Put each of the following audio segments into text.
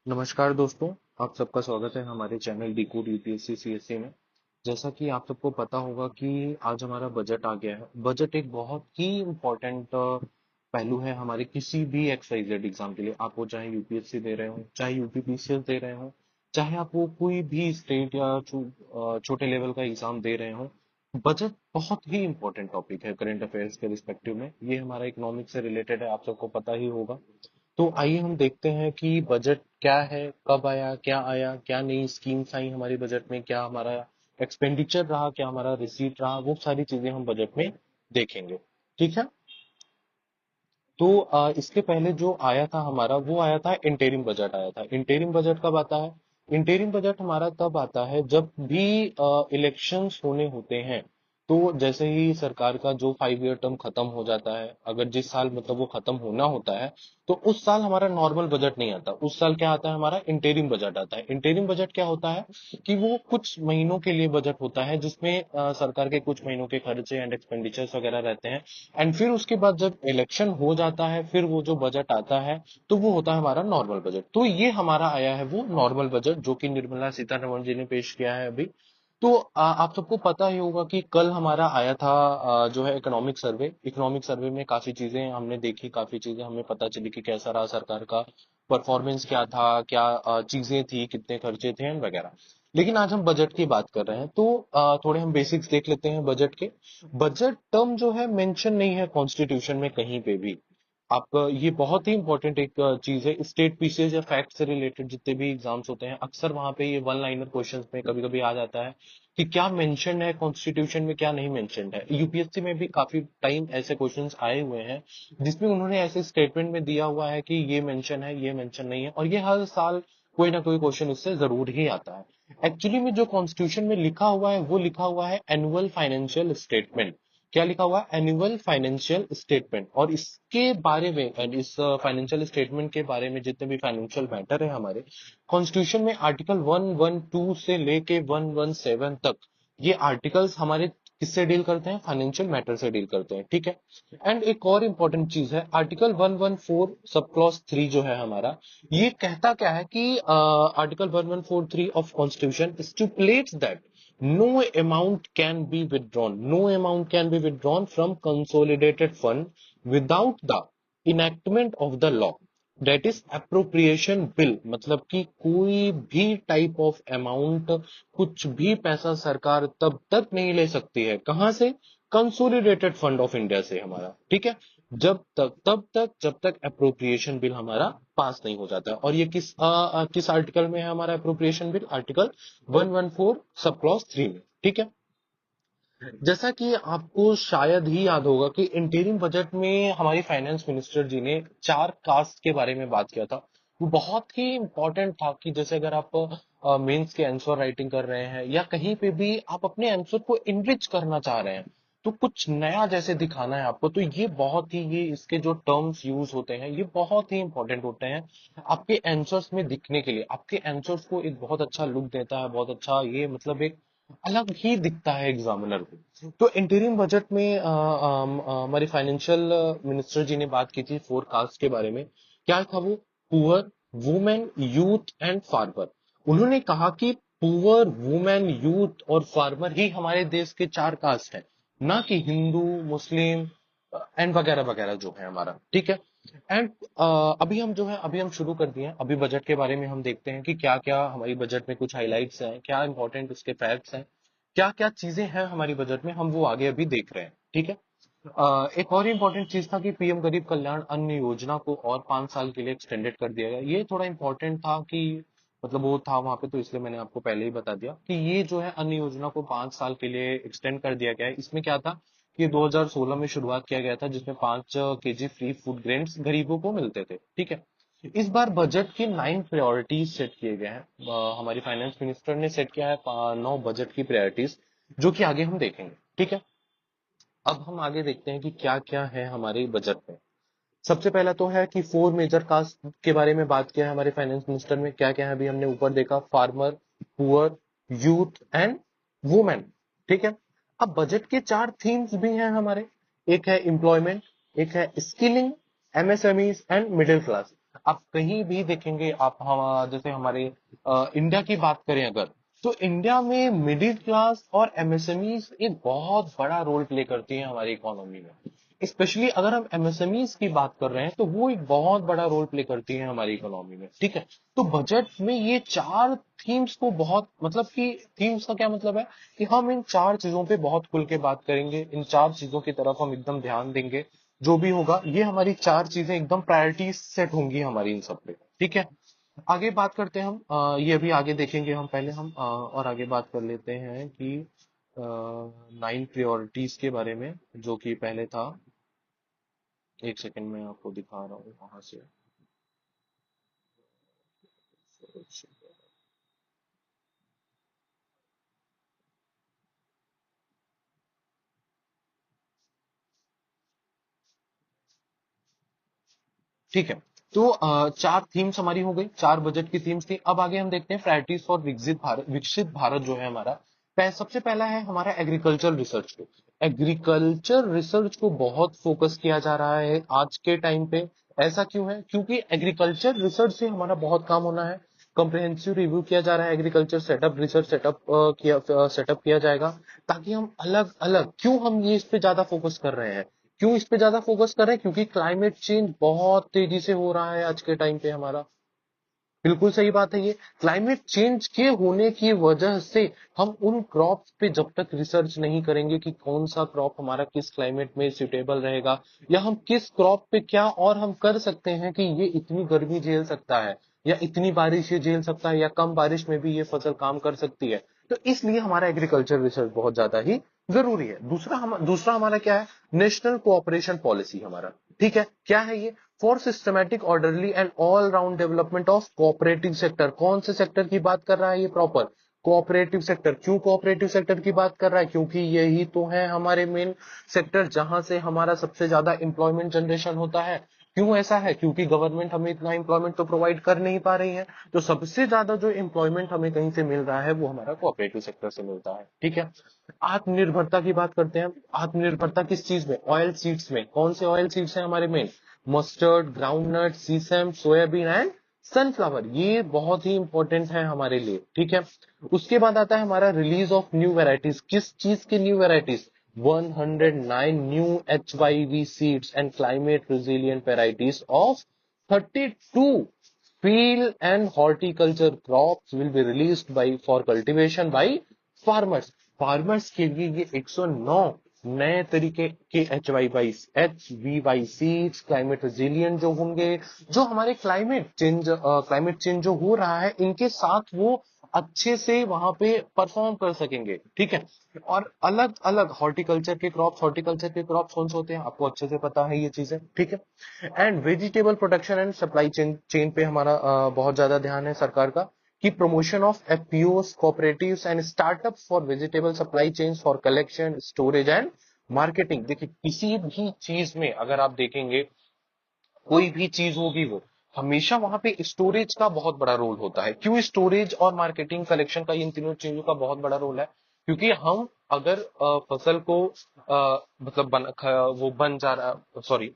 नमस्कार दोस्तों। आप सबका स्वागत है हमारे चैनल डिकोड यूपीएससी सीएससी में। जैसा कि आप सबको पता होगा कि आज हमारा बजट आ गया है। बजट एक बहुत ही इम्पोर्टेंट पहलू है हमारे किसी भी XYZ एग्जाम के लिए। आप वो चाहे यूपीएससी दे रहे हो, चाहे यूपीपीसीएस दे रहे हो, चाहे आप वो कोई भी स्टेट या छोटे लेवल का एग्जाम दे रहे हो। बजट बहुत ही इम्पोर्टेंट टॉपिक है करंट अफेयर्स के रिस्पेक्टिव में। ये हमारा इकोनॉमिक्स से रिलेटेड है, आप सबको पता ही होगा। तो आइए हम देखते हैं कि बजट क्या है, कब आया, क्या नई स्कीम्स आई हमारे बजट में, क्या हमारा एक्सपेंडिचर रहा, क्या हमारा रिसीट रहा, वो सारी चीजें हम बजट में देखेंगे। ठीक है। तो इसके पहले जो आया था हमारा, वो आया था इंटेरिम बजट आया था। इंटेरिम बजट कब आता है? इंटेरिम बजट हमारा तब आता है जब भी इलेक्शंस होने होते हैं। तो जैसे ही सरकार का जो 5 ईयर टर्म खत्म हो जाता है, अगर जिस साल मतलब वो खत्म होना होता है, तो उस साल हमारा नॉर्मल बजट नहीं आता। उस साल क्या आता है? हमारा इंटेरिम बजट आता है। इंटेरिम बजट क्या होता है कि वो कुछ महीनों के लिए बजट होता है, जिसमें सरकार के कुछ महीनों के खर्चे एंड एक्सपेंडिचर्स वगैरह रहते हैं। एंड फिर उसके बाद जब इलेक्शन हो जाता है, फिर वो जो बजट आता है, तो वो होता है हमारा नॉर्मल बजट। तो ये हमारा आया है वो नॉर्मल बजट, जो कि निर्मला सीतारमण जी ने पेश किया है अभी। तो आप सबको पता ही होगा कि कल हमारा आया था जो है इकोनॉमिक सर्वे। इकोनॉमिक सर्वे में काफी चीजें हमने देखी, काफी चीजें हमें पता चली कि कैसा रहा सरकार का परफॉर्मेंस, क्या था, क्या चीजें थी, कितने खर्चे थे एंड वगैरह। लेकिन आज हम बजट की बात कर रहे हैं, तो थोड़े हम बेसिक्स देख लेते हैं बजट के। बजट टर्म जो है मेंशन नहीं है कॉन्स्टिट्यूशन में कहीं पे भी। आप ये बहुत ही इंपॉर्टेंट एक चीज है। स्टेट पीसीएस या फैक्ट से रिलेटेड जितने भी एग्जाम्स होते हैं, अक्सर वहां पे ये वन लाइनर क्वेश्चंस में कभी कभी आ जाता है कि क्या मेंशन है कॉन्स्टिट्यूशन में, क्या नहीं मेंशन है। यूपीएससी में भी काफी टाइम ऐसे क्वेश्चंस आए हुए हैं जिसमें उन्होंने ऐसे स्टेटमेंट में दिया हुआ है कि ये मेंशन है, ये मेंशन नहीं है, और ये हर साल कोई ना कोई क्वेश्चन इससे जरूर ही आता है। एक्चुअली में जो कॉन्स्टिट्यूशन में लिखा हुआ है वो लिखा हुआ है एनुअल फाइनेंशियल स्टेटमेंट। क्या लिखा हुआ है? Annual financial statement. और इसके बारे में and इस फाइनेंशियल स्टेटमेंट के बारे में जितने भी फाइनेंशियल मैटर है हमारे कॉन्स्टिट्यूशन में, आर्टिकल 112 से लेके 117 तक, ये आर्टिकल्स हमारे किससे डील करते हैं? फाइनेंशियल मैटर से डील करते हैं। ठीक है। एंड एक और इंपॉर्टेंट चीज है, आर्टिकल 114 सब क्लॉज 3 जो है हमारा, ये कहता क्या है कि article 1143 of constitution stipulates that no amount can be withdrawn, no amount can be withdrawn from consolidated fund without the enactment of the law, that is appropriation bill। मतलब कि कोई भी टाइप ऑफ अमाउंट, कुछ भी पैसा सरकार तब तक नहीं ले सकती है। कहां से? कंसोलिडेटेड फंड ऑफ इंडिया से हमारा। ठीक है। जब तक अप्रोप्रिएशन बिल हमारा पास नहीं हो जाता है। और ये किस आर्टिकल में है हमारा appropriation bill? Article 114 sub clause 3 में। ठीक है। जैसा कि आपको शायद ही याद होगा कि इंटीरिम बजट में हमारी फाइनेंस मिनिस्टर जी ने 4 कास्ट के बारे में बात किया था। वो बहुत ही इंपॉर्टेंट था कि जैसे अगर आप मेंस के आंसर राइटिंग कर रहे हैं या कहीं पे भी आप अपने आंसर को इनरिच करना चाह रहे हैं, तो कुछ नया जैसे दिखाना है आपको, तो ये बहुत ही, ये इसके जो टर्म्स यूज होते हैं ये बहुत ही इंपॉर्टेंट होते हैं आपके आंसर्स में दिखने के लिए। आपके आंसर्स को एक बहुत अच्छा लुक देता है, बहुत अच्छा, ये मतलब एक अलग ही दिखता है एग्जामिनर को। तो इंटीरियम बजट में हमारी फाइनेंशियल मिनिस्टर जी ने बात की थी फोरकास्ट के बारे में। क्या था वो? Poor, women, youth and farmer. उन्होंने कहा कि पुअर, वुमेन, यूथ और फार्मर ही हमारे देश के 4 कास्ट हैं, ना कि हिंदू, मुस्लिम एंड वगैरह वगैरह जो है हमारा। ठीक है। एंड अभी हम जो है, अभी हम शुरू कर दिए हैं। अभी बजट के बारे में हम देखते हैं कि क्या क्या हमारी बजट में कुछ हाइलाइट्स हैं, क्या इंपॉर्टेंट उसके फैक्ट्स हैं, क्या क्या चीजें हैं हमारी बजट में, हम वो आगे अभी देख रहे हैं। ठीक है। एक और इम्पोर्टेंट चीज था कि पीएम गरीब कल्याण अन्न योजना को और 5 साल के लिए एक्सटेंडेड कर दिया गया। ये थोड़ा इंपॉर्टेंट था कि मतलब वो था वहां पे, तो इसलिए मैंने आपको पहले ही बता दिया कि ये जो है अन्न योजना को 5 साल के लिए एक्सटेंड कर दिया गया है। इसमें क्या था कि 2016 में शुरुआत किया गया था, जिसमें 5 केजी फ्री फूड ग्रेन्स गरीबों को मिलते थे। ठीक है। इस बार बजट की 9 प्रायोरिटीज सेट किए गए हैं। हमारी फाइनेंस मिनिस्टर ने सेट किया है 9 बजट की प्रायोरिटीज, जो कि आगे हम देखेंगे। ठीक है। अब हम आगे देखते हैं कि क्या क्या है हमारे बजट में। सबसे पहला तो है कि 4 मेजर कास्ट के बारे में बात किया है हमारे फाइनेंस मिनिस्टर में। क्या क्या है अभी हमने ऊपर देखा? Farmer, poor, youth and women. ठीक है। अब बजट के 4 थीम्स भी हैं हमारे। एक है एम्प्लॉयमेंट, एक है skilling, MSMEs and middle class. आप कहीं भी देखेंगे, आप हम जैसे हमारे इंडिया की बात करें अगर, तो इंडिया में मिडिल क्लास और एमएसएमई एक बहुत बड़ा रोल प्ले करती है हमारी इकोनॉमी में। स्पेशली अगर हम एमएसएमईज की बात कर रहे हैं तो वो एक बहुत बड़ा रोल प्ले करती है हमारी इकोनॉमी में, ठीक है। तो बजट में ये चार थीम्स को बहुत, मतलब कि थीम्स का क्या मतलब है कि हम इन चार चीजों पे बहुत खुल के बात करेंगे, इन चार चीजों की तरफ हम एकदम ध्यान देंगे। जो भी होगा ये हमारी चार चीजें एकदम प्रायोरिटी सेट होंगी हमारी इन सब पे, ठीक है। आगे बात करते हैं हम, ये अभी आगे देखेंगे हम, पहले हम और आगे बात कर लेते हैं कि 9 प्रायोरिटीज के बारे में, जो कि पहले था। एक सेकंड में आपको दिखा रहा हूँ वहां से। ठीक है। तो चार थीम्स हमारी हो गई, चार बजट की थीम्स थी। अब आगे हम देखते हैं प्रायोरिटीज फॉर विकसित भारत जो है हमारा। सबसे पहला है हमारा एग्रीकल्चर रिसर्च को। एग्रीकल्चर रिसर्च को बहुत फोकस किया जा रहा है आज के टाइम पे। ऐसा क्यों है? क्योंकि एग्रीकल्चर रिसर्च से हमारा बहुत काम होना है। कंप्रिहेंसिव रिव्यू किया जा रहा है, एग्रीकल्चर सेटअप रिसर्च सेटअप किया जाएगा, ताकि हम अलग अलग, क्यों हम ये इस पे ज्यादा फोकस कर रहे हैं, क्यों इस पे ज्यादा फोकस कर रहे हैं, क्योंकि क्लाइमेट चेंज बहुत तेजी से हो रहा है आज के टाइम पे हमारा। बिल्कुल सही बात है ये। क्लाइमेट चेंज के होने की वजह से हम उन क्रॉप्स पे जब तक रिसर्च नहीं करेंगे कि कौन सा क्रॉप हमारा किस क्लाइमेट में सुटेबल रहेगा, या हम किस क्रॉप पे क्या और हम कर सकते हैं कि ये इतनी गर्मी झेल सकता है, या इतनी बारिश ये झेल सकता है, या कम बारिश में भी ये फसल काम कर सकती है। तो इसलिए हमारा एग्रीकल्चर रिसर्च बहुत ज्यादा ही जरूरी है। दूसरा हमारा क्या है? नेशनल कोऑपरेशन पॉलिसी हमारा, ठीक है। क्या है ये? For systematic, orderly and all round development of cooperative sector. कौन से सेक्टर की बात कर रहा है ये? Proper cooperative sector. क्यों कोऑपरेटिव सेक्टर की बात कर रहा है? क्योंकि यही तो है हमारे मेन सेक्टर जहां से हमारा सबसे ज्यादा एम्प्लॉयमेंट जनरेशन होता है। क्यों ऐसा है? क्योंकि गवर्नमेंट हमें इतना एम्प्लॉयमेंट तो प्रोवाइड कर नहीं पा रही है। तो सबसे ज्यादा जो एम्प्लॉयमेंट हमें कहीं से मिल रहा है वो हमारा कोऑपरेटिव सेक्टर से मिलता है, ठीक है। आत्मनिर्भरता की बात करते हैं। आत्मनिर्भरता किस चीज में? ऑयल सीड्स में। कौन से ऑयल सीड्स है हमारे main? Mustard, groundnut, sesame, soybean and sunflower. ये बहुत ही इंपॉर्टेंट है हमारे लिए, ठीक है। उसके बाद आता है हमारा रिलीज ऑफ न्यू वेराइटीज। किस चीज की new varieties? 109 new HYV seeds and climate resilient varieties of 32 field and horticulture crops will be released by for cultivation by farmers। Farmers के लिए ये 109 नए तरीके के HV सीड्स, क्लाइमेट रेजिलियंट जो होंगे, जो हमारे क्लाइमेट चेंज जो हो रहा है इनके साथ वो अच्छे से वहां पे परफॉर्म कर सकेंगे, ठीक है। और अलग अलग हॉर्टिकल्चर के क्रॉप्स कौन से होते हैं आपको अच्छे से पता है ये चीजें, ठीक है। And vegetable production and supply chain पे हमारा बहुत ज्यादा ध्यान है सरकार का, कि promotion of FPOs, cooperatives and startups for vegetable supply chain for collection, storage and marketing. देखिए किसी भी चीज में अगर आप देखेंगे, कोई भी चीज होगी वो हमेशा वहां पे स्टोरेज का बहुत बड़ा रोल होता है। क्यों स्टोरेज और मार्केटिंग कलेक्शन का, इन तीनों चीजों का बहुत बड़ा रोल है? क्योंकि हम अगर फसल को मतलब वो बन जा रहा, सॉरी,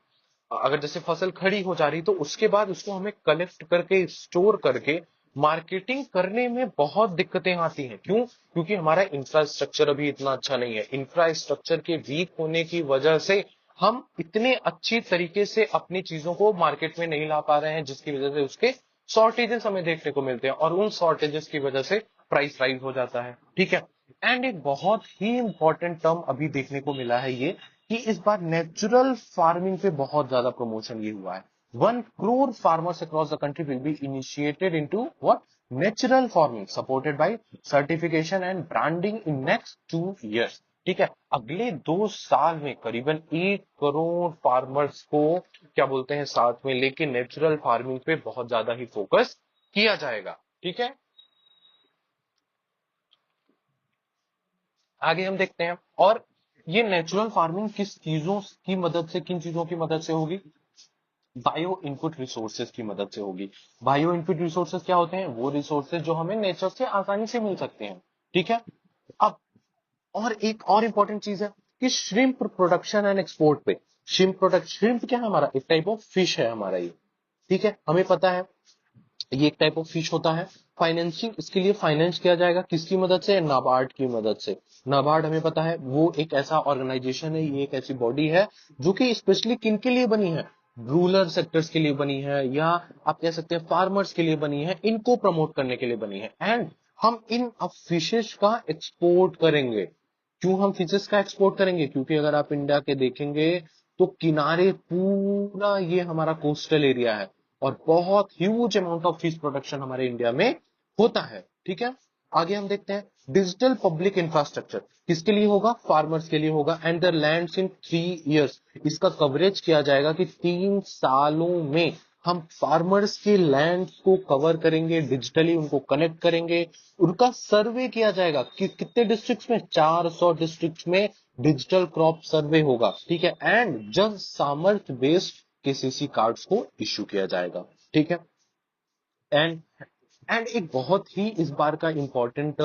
अगर जैसे फसल खड़ी हो जा रही तो उसके बाद उसको हमें कलेक्ट करके स्टोर करके मार्केटिंग करने में बहुत दिक्कतें आती हैं। क्यों? क्योंकि हमारा इंफ्रास्ट्रक्चर अभी इतना अच्छा नहीं है। इंफ्रास्ट्रक्चर के वीक होने की वजह से हम इतने अच्छी तरीके से अपनी चीजों को मार्केट में नहीं ला पा रहे हैं, जिसकी वजह से उसके शॉर्टेजेस हमें देखने को मिलते हैं, और उन शॉर्टेजेस की वजह से प्राइस राइज हो जाता है, ठीक है। एंड एक बहुत ही इंपॉर्टेंट टर्म अभी देखने को मिला है ये, कि इस बार नेचुरल फार्मिंग पे बहुत ज्यादा प्रमोशन ये हुआ है। 1 crore farmers across the country will be initiated into what? Natural farming supported by certification and branding in next 2 years। ठीक है, अगले 2 साल में करीबन 1 करोड़ फार्मर्स को क्या बोलते हैं साथ में लेके नेचुरल फार्मिंग पे बहुत ज्यादा ही फोकस किया जाएगा, ठीक है। आगे हम देखते हैं, और ये नेचुरल फार्मिंग किस चीजों की मदद से, किन चीजों की मदद से होगी? बायो इनपुट रिसोर्सेज की मदद से होगी। बायो इनपुट रिसोर्सेज क्या होते हैं? वो रिसोर्सेज जो हमें नेचर से आसानी से मिल सकते हैं, ठीक है। अब और एक और इंपॉर्टेंट चीज है कि श्रिम्प प्रोडक्शन एंड एक्सपोर्ट पे। श्रिम्प क्या है हमारा? एक टाइप ऑफ फिश है हमारा ये, ठीक है, हमें पता है ये एक टाइप ऑफ फिश होता है। फाइनेंसिंग, इसके लिए फाइनेंस किया जाएगा किसकी मदद से? नाबार्ड की मदद से। नाबार्ड हमें पता है वो एक ऐसा ऑर्गेनाइजेशन है, ये एक ऐसी बॉडी है जो कि स्पेशली किन के लिए बनी है? रूरल सेक्टर्स के लिए बनी है, या आप कह सकते हैं फार्मर्स के लिए बनी है, इनको प्रमोट करने के लिए बनी है। एंड हम इन फिशेस का एक्सपोर्ट करेंगे। क्यों हम फिशेस का एक्सपोर्ट करेंगे? क्योंकि अगर आप इंडिया के देखेंगे तो किनारे पूरा ये हमारा कोस्टल एरिया है और बहुत huge amount of fish production हमारे इंडिया में होता है। ठीक है, आगे हम देखते हैं डिजिटल पब्लिक इंफ्रास्ट्रक्चर किसके लिए होगा? फार्मर्स के लिए होगा। And the lands in 3 years, इसका कवरेज किया जाएगा कि 3 सालों में हम फार्मर्स के लैंड को कवर करेंगे, डिजिटली उनको कनेक्ट करेंगे, उनका सर्वे किया जाएगा कि कितने डिस्ट्रिक्ट्स में? 400 डिस्ट्रिक्ट्स में डिजिटल क्रॉप सर्वे होगा। ठीक है, एंड जन सामर्थ्य बेस्ड केसीसी कार्ड्स को इश्यू किया जाएगा। ठीक है, एंड एक बहुत ही इस बार का इंपॉर्टेंट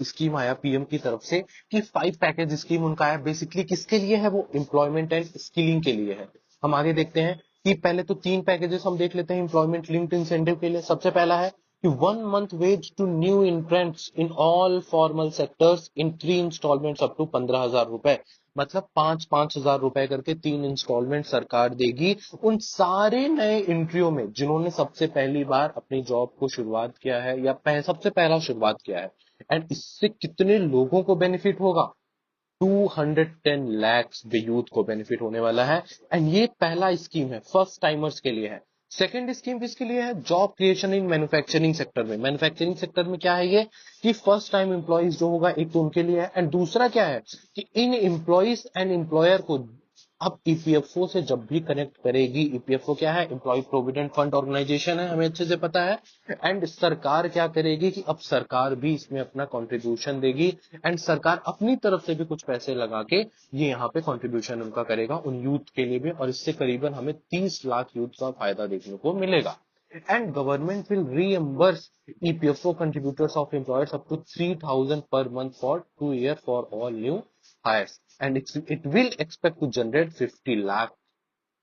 स्कीम आया पीएम की तरफ से कि 5 पैकेज स्कीम उनका है। बेसिकली किसके लिए है? वो एम्प्लॉयमेंट एंड स्किलिंग के लिए है। हम आगे देखते हैं कि पहले तो 3 पैकेजेस हम देख लेते हैं एम्प्लॉयमेंट लिंक्ड इंसेंटिव के लिए। सबसे पहला है कि 1 month wage to new entrants in all formal sectors in 3 installments up to 15,000 रुपए। मतलब 5-5 हजार रुपए करके 3 इंस्टॉलमेंट सरकार देगी उन सारे नए एंट्रियों में जिन्होंने सबसे पहली बार अपनी जॉब को शुरुआत किया है या सबसे पहला शुरुआत किया है। एंड इससे कितने लोगों को बेनिफिट होगा? 210 lakhs द यूथ को बेनिफिट होने वाला है। एंड ये पहला स्कीम है, फर्स्ट टाइमर्स के लिए है। सेकेंड स्कीम किसके लिए है? Job creation in manufacturing sector में। मैन्युफैक्चरिंग सेक्टर में क्या है ये? कि फर्स्ट टाइम एम्प्लॉइज जो होगा एक तो उनके लिए है, एंड दूसरा क्या है कि इन एम्प्लॉइज एंड एम्प्लॉयर को अब ईपीएफओ से जब भी कनेक्ट करेगी, ईपीएफओ क्या है? एम्प्लॉय प्रोविडेंट फंड ऑर्गेनाइजेशन है, हमें अच्छे से पता है। एंड सरकार क्या करेगी कि अब सरकार भी इसमें अपना कंट्रीब्यूशन देगी, एंड सरकार अपनी तरफ से भी कुछ पैसे लगा के ये यहाँ पे कंट्रीब्यूशन उनका करेगा उन यूथ के लिए भी, और इससे करीबन हमें 30 लाख यूथ का फायदा देखने को मिलेगा। And government will reimburse EPFO contributors of employers up to 3,000 per month for 2 year for all new hires, and it will expect to generate 50 lakh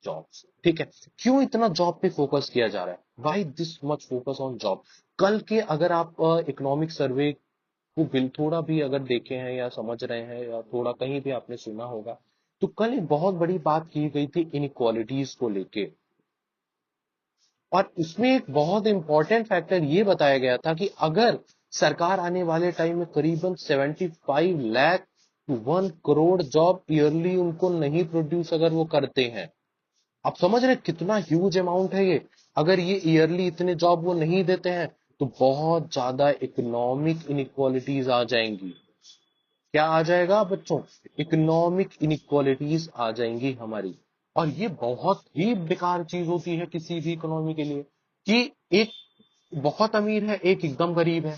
jobs। ठीक है, क्यों इतना जॉब पे फोकस किया जा रहा है? Why this much focus on job? कल के अगर आप इकोनॉमिक सर्वे को बिल थोड़ा भी अगर देखे हैं या समझ रहे हैं या थोड़ा कहीं भी आपने सुना होगा, तो कल एक बहुत बड़ी बात की गई थी इनइक्वालिटीज को लेके। और इसमें एक बहुत इंपॉर्टेंट फैक्टर ये बताया गया था कि अगर सरकार आने वाले टाइम में करीबन 75 lakh to 1 crore job yearly उनको नहीं प्रोड्यूस अगर वो करते हैं, आप समझ रहे हैं कितना ह्यूज अमाउंट है ये? अगर ये ईयरली इतने जॉब वो नहीं देते हैं तो बहुत ज्यादा इकोनॉमिक इनइक्वालिटीज आ जाएंगी। क्या आ जाएगा बच्चों? इकोनॉमिक इनइक्वालिटीज आ जाएंगी हमारी। और ये बहुत ही बेकार चीज होती है किसी भी इकोनॉमी के लिए कि एक बहुत अमीर है, एक एकदम गरीब है।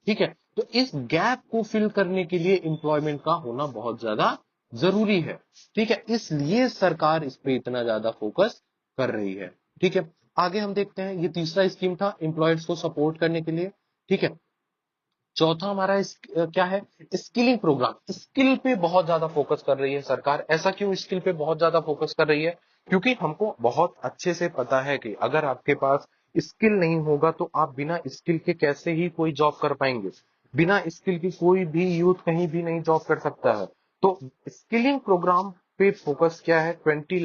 ठीक है, तो इस गैप को फिल करने के लिए एम्प्लॉयमेंट का होना बहुत ज्यादा जरूरी है। ठीक है, इसलिए सरकार इस पे इतना ज्यादा फोकस कर रही है। ठीक है, आगे हम देखते हैं, ये तीसरा स्कीम था एम्प्लॉयर्स को सपोर्ट करने के लिए। ठीक है, चौथा हमारा क्या है? Skilling programme. स्किल पे बहुत ज्यादा फोकस कर रही है सरकार। ऐसा क्यों स्किल पे बहुत ज्यादा फोकस कर रही है? क्योंकि हमको बहुत अच्छे से पता है कि अगर आपके पास स्किल नहीं होगा तो आप बिना स्किल के कैसे ही कोई जॉब कर पाएंगे। बिना स्किल के कोई भी यूथ कहीं भी नहीं जॉब कर सकता है। तो स्किलिंग प्रोग्राम पे फोकस क्या है? 20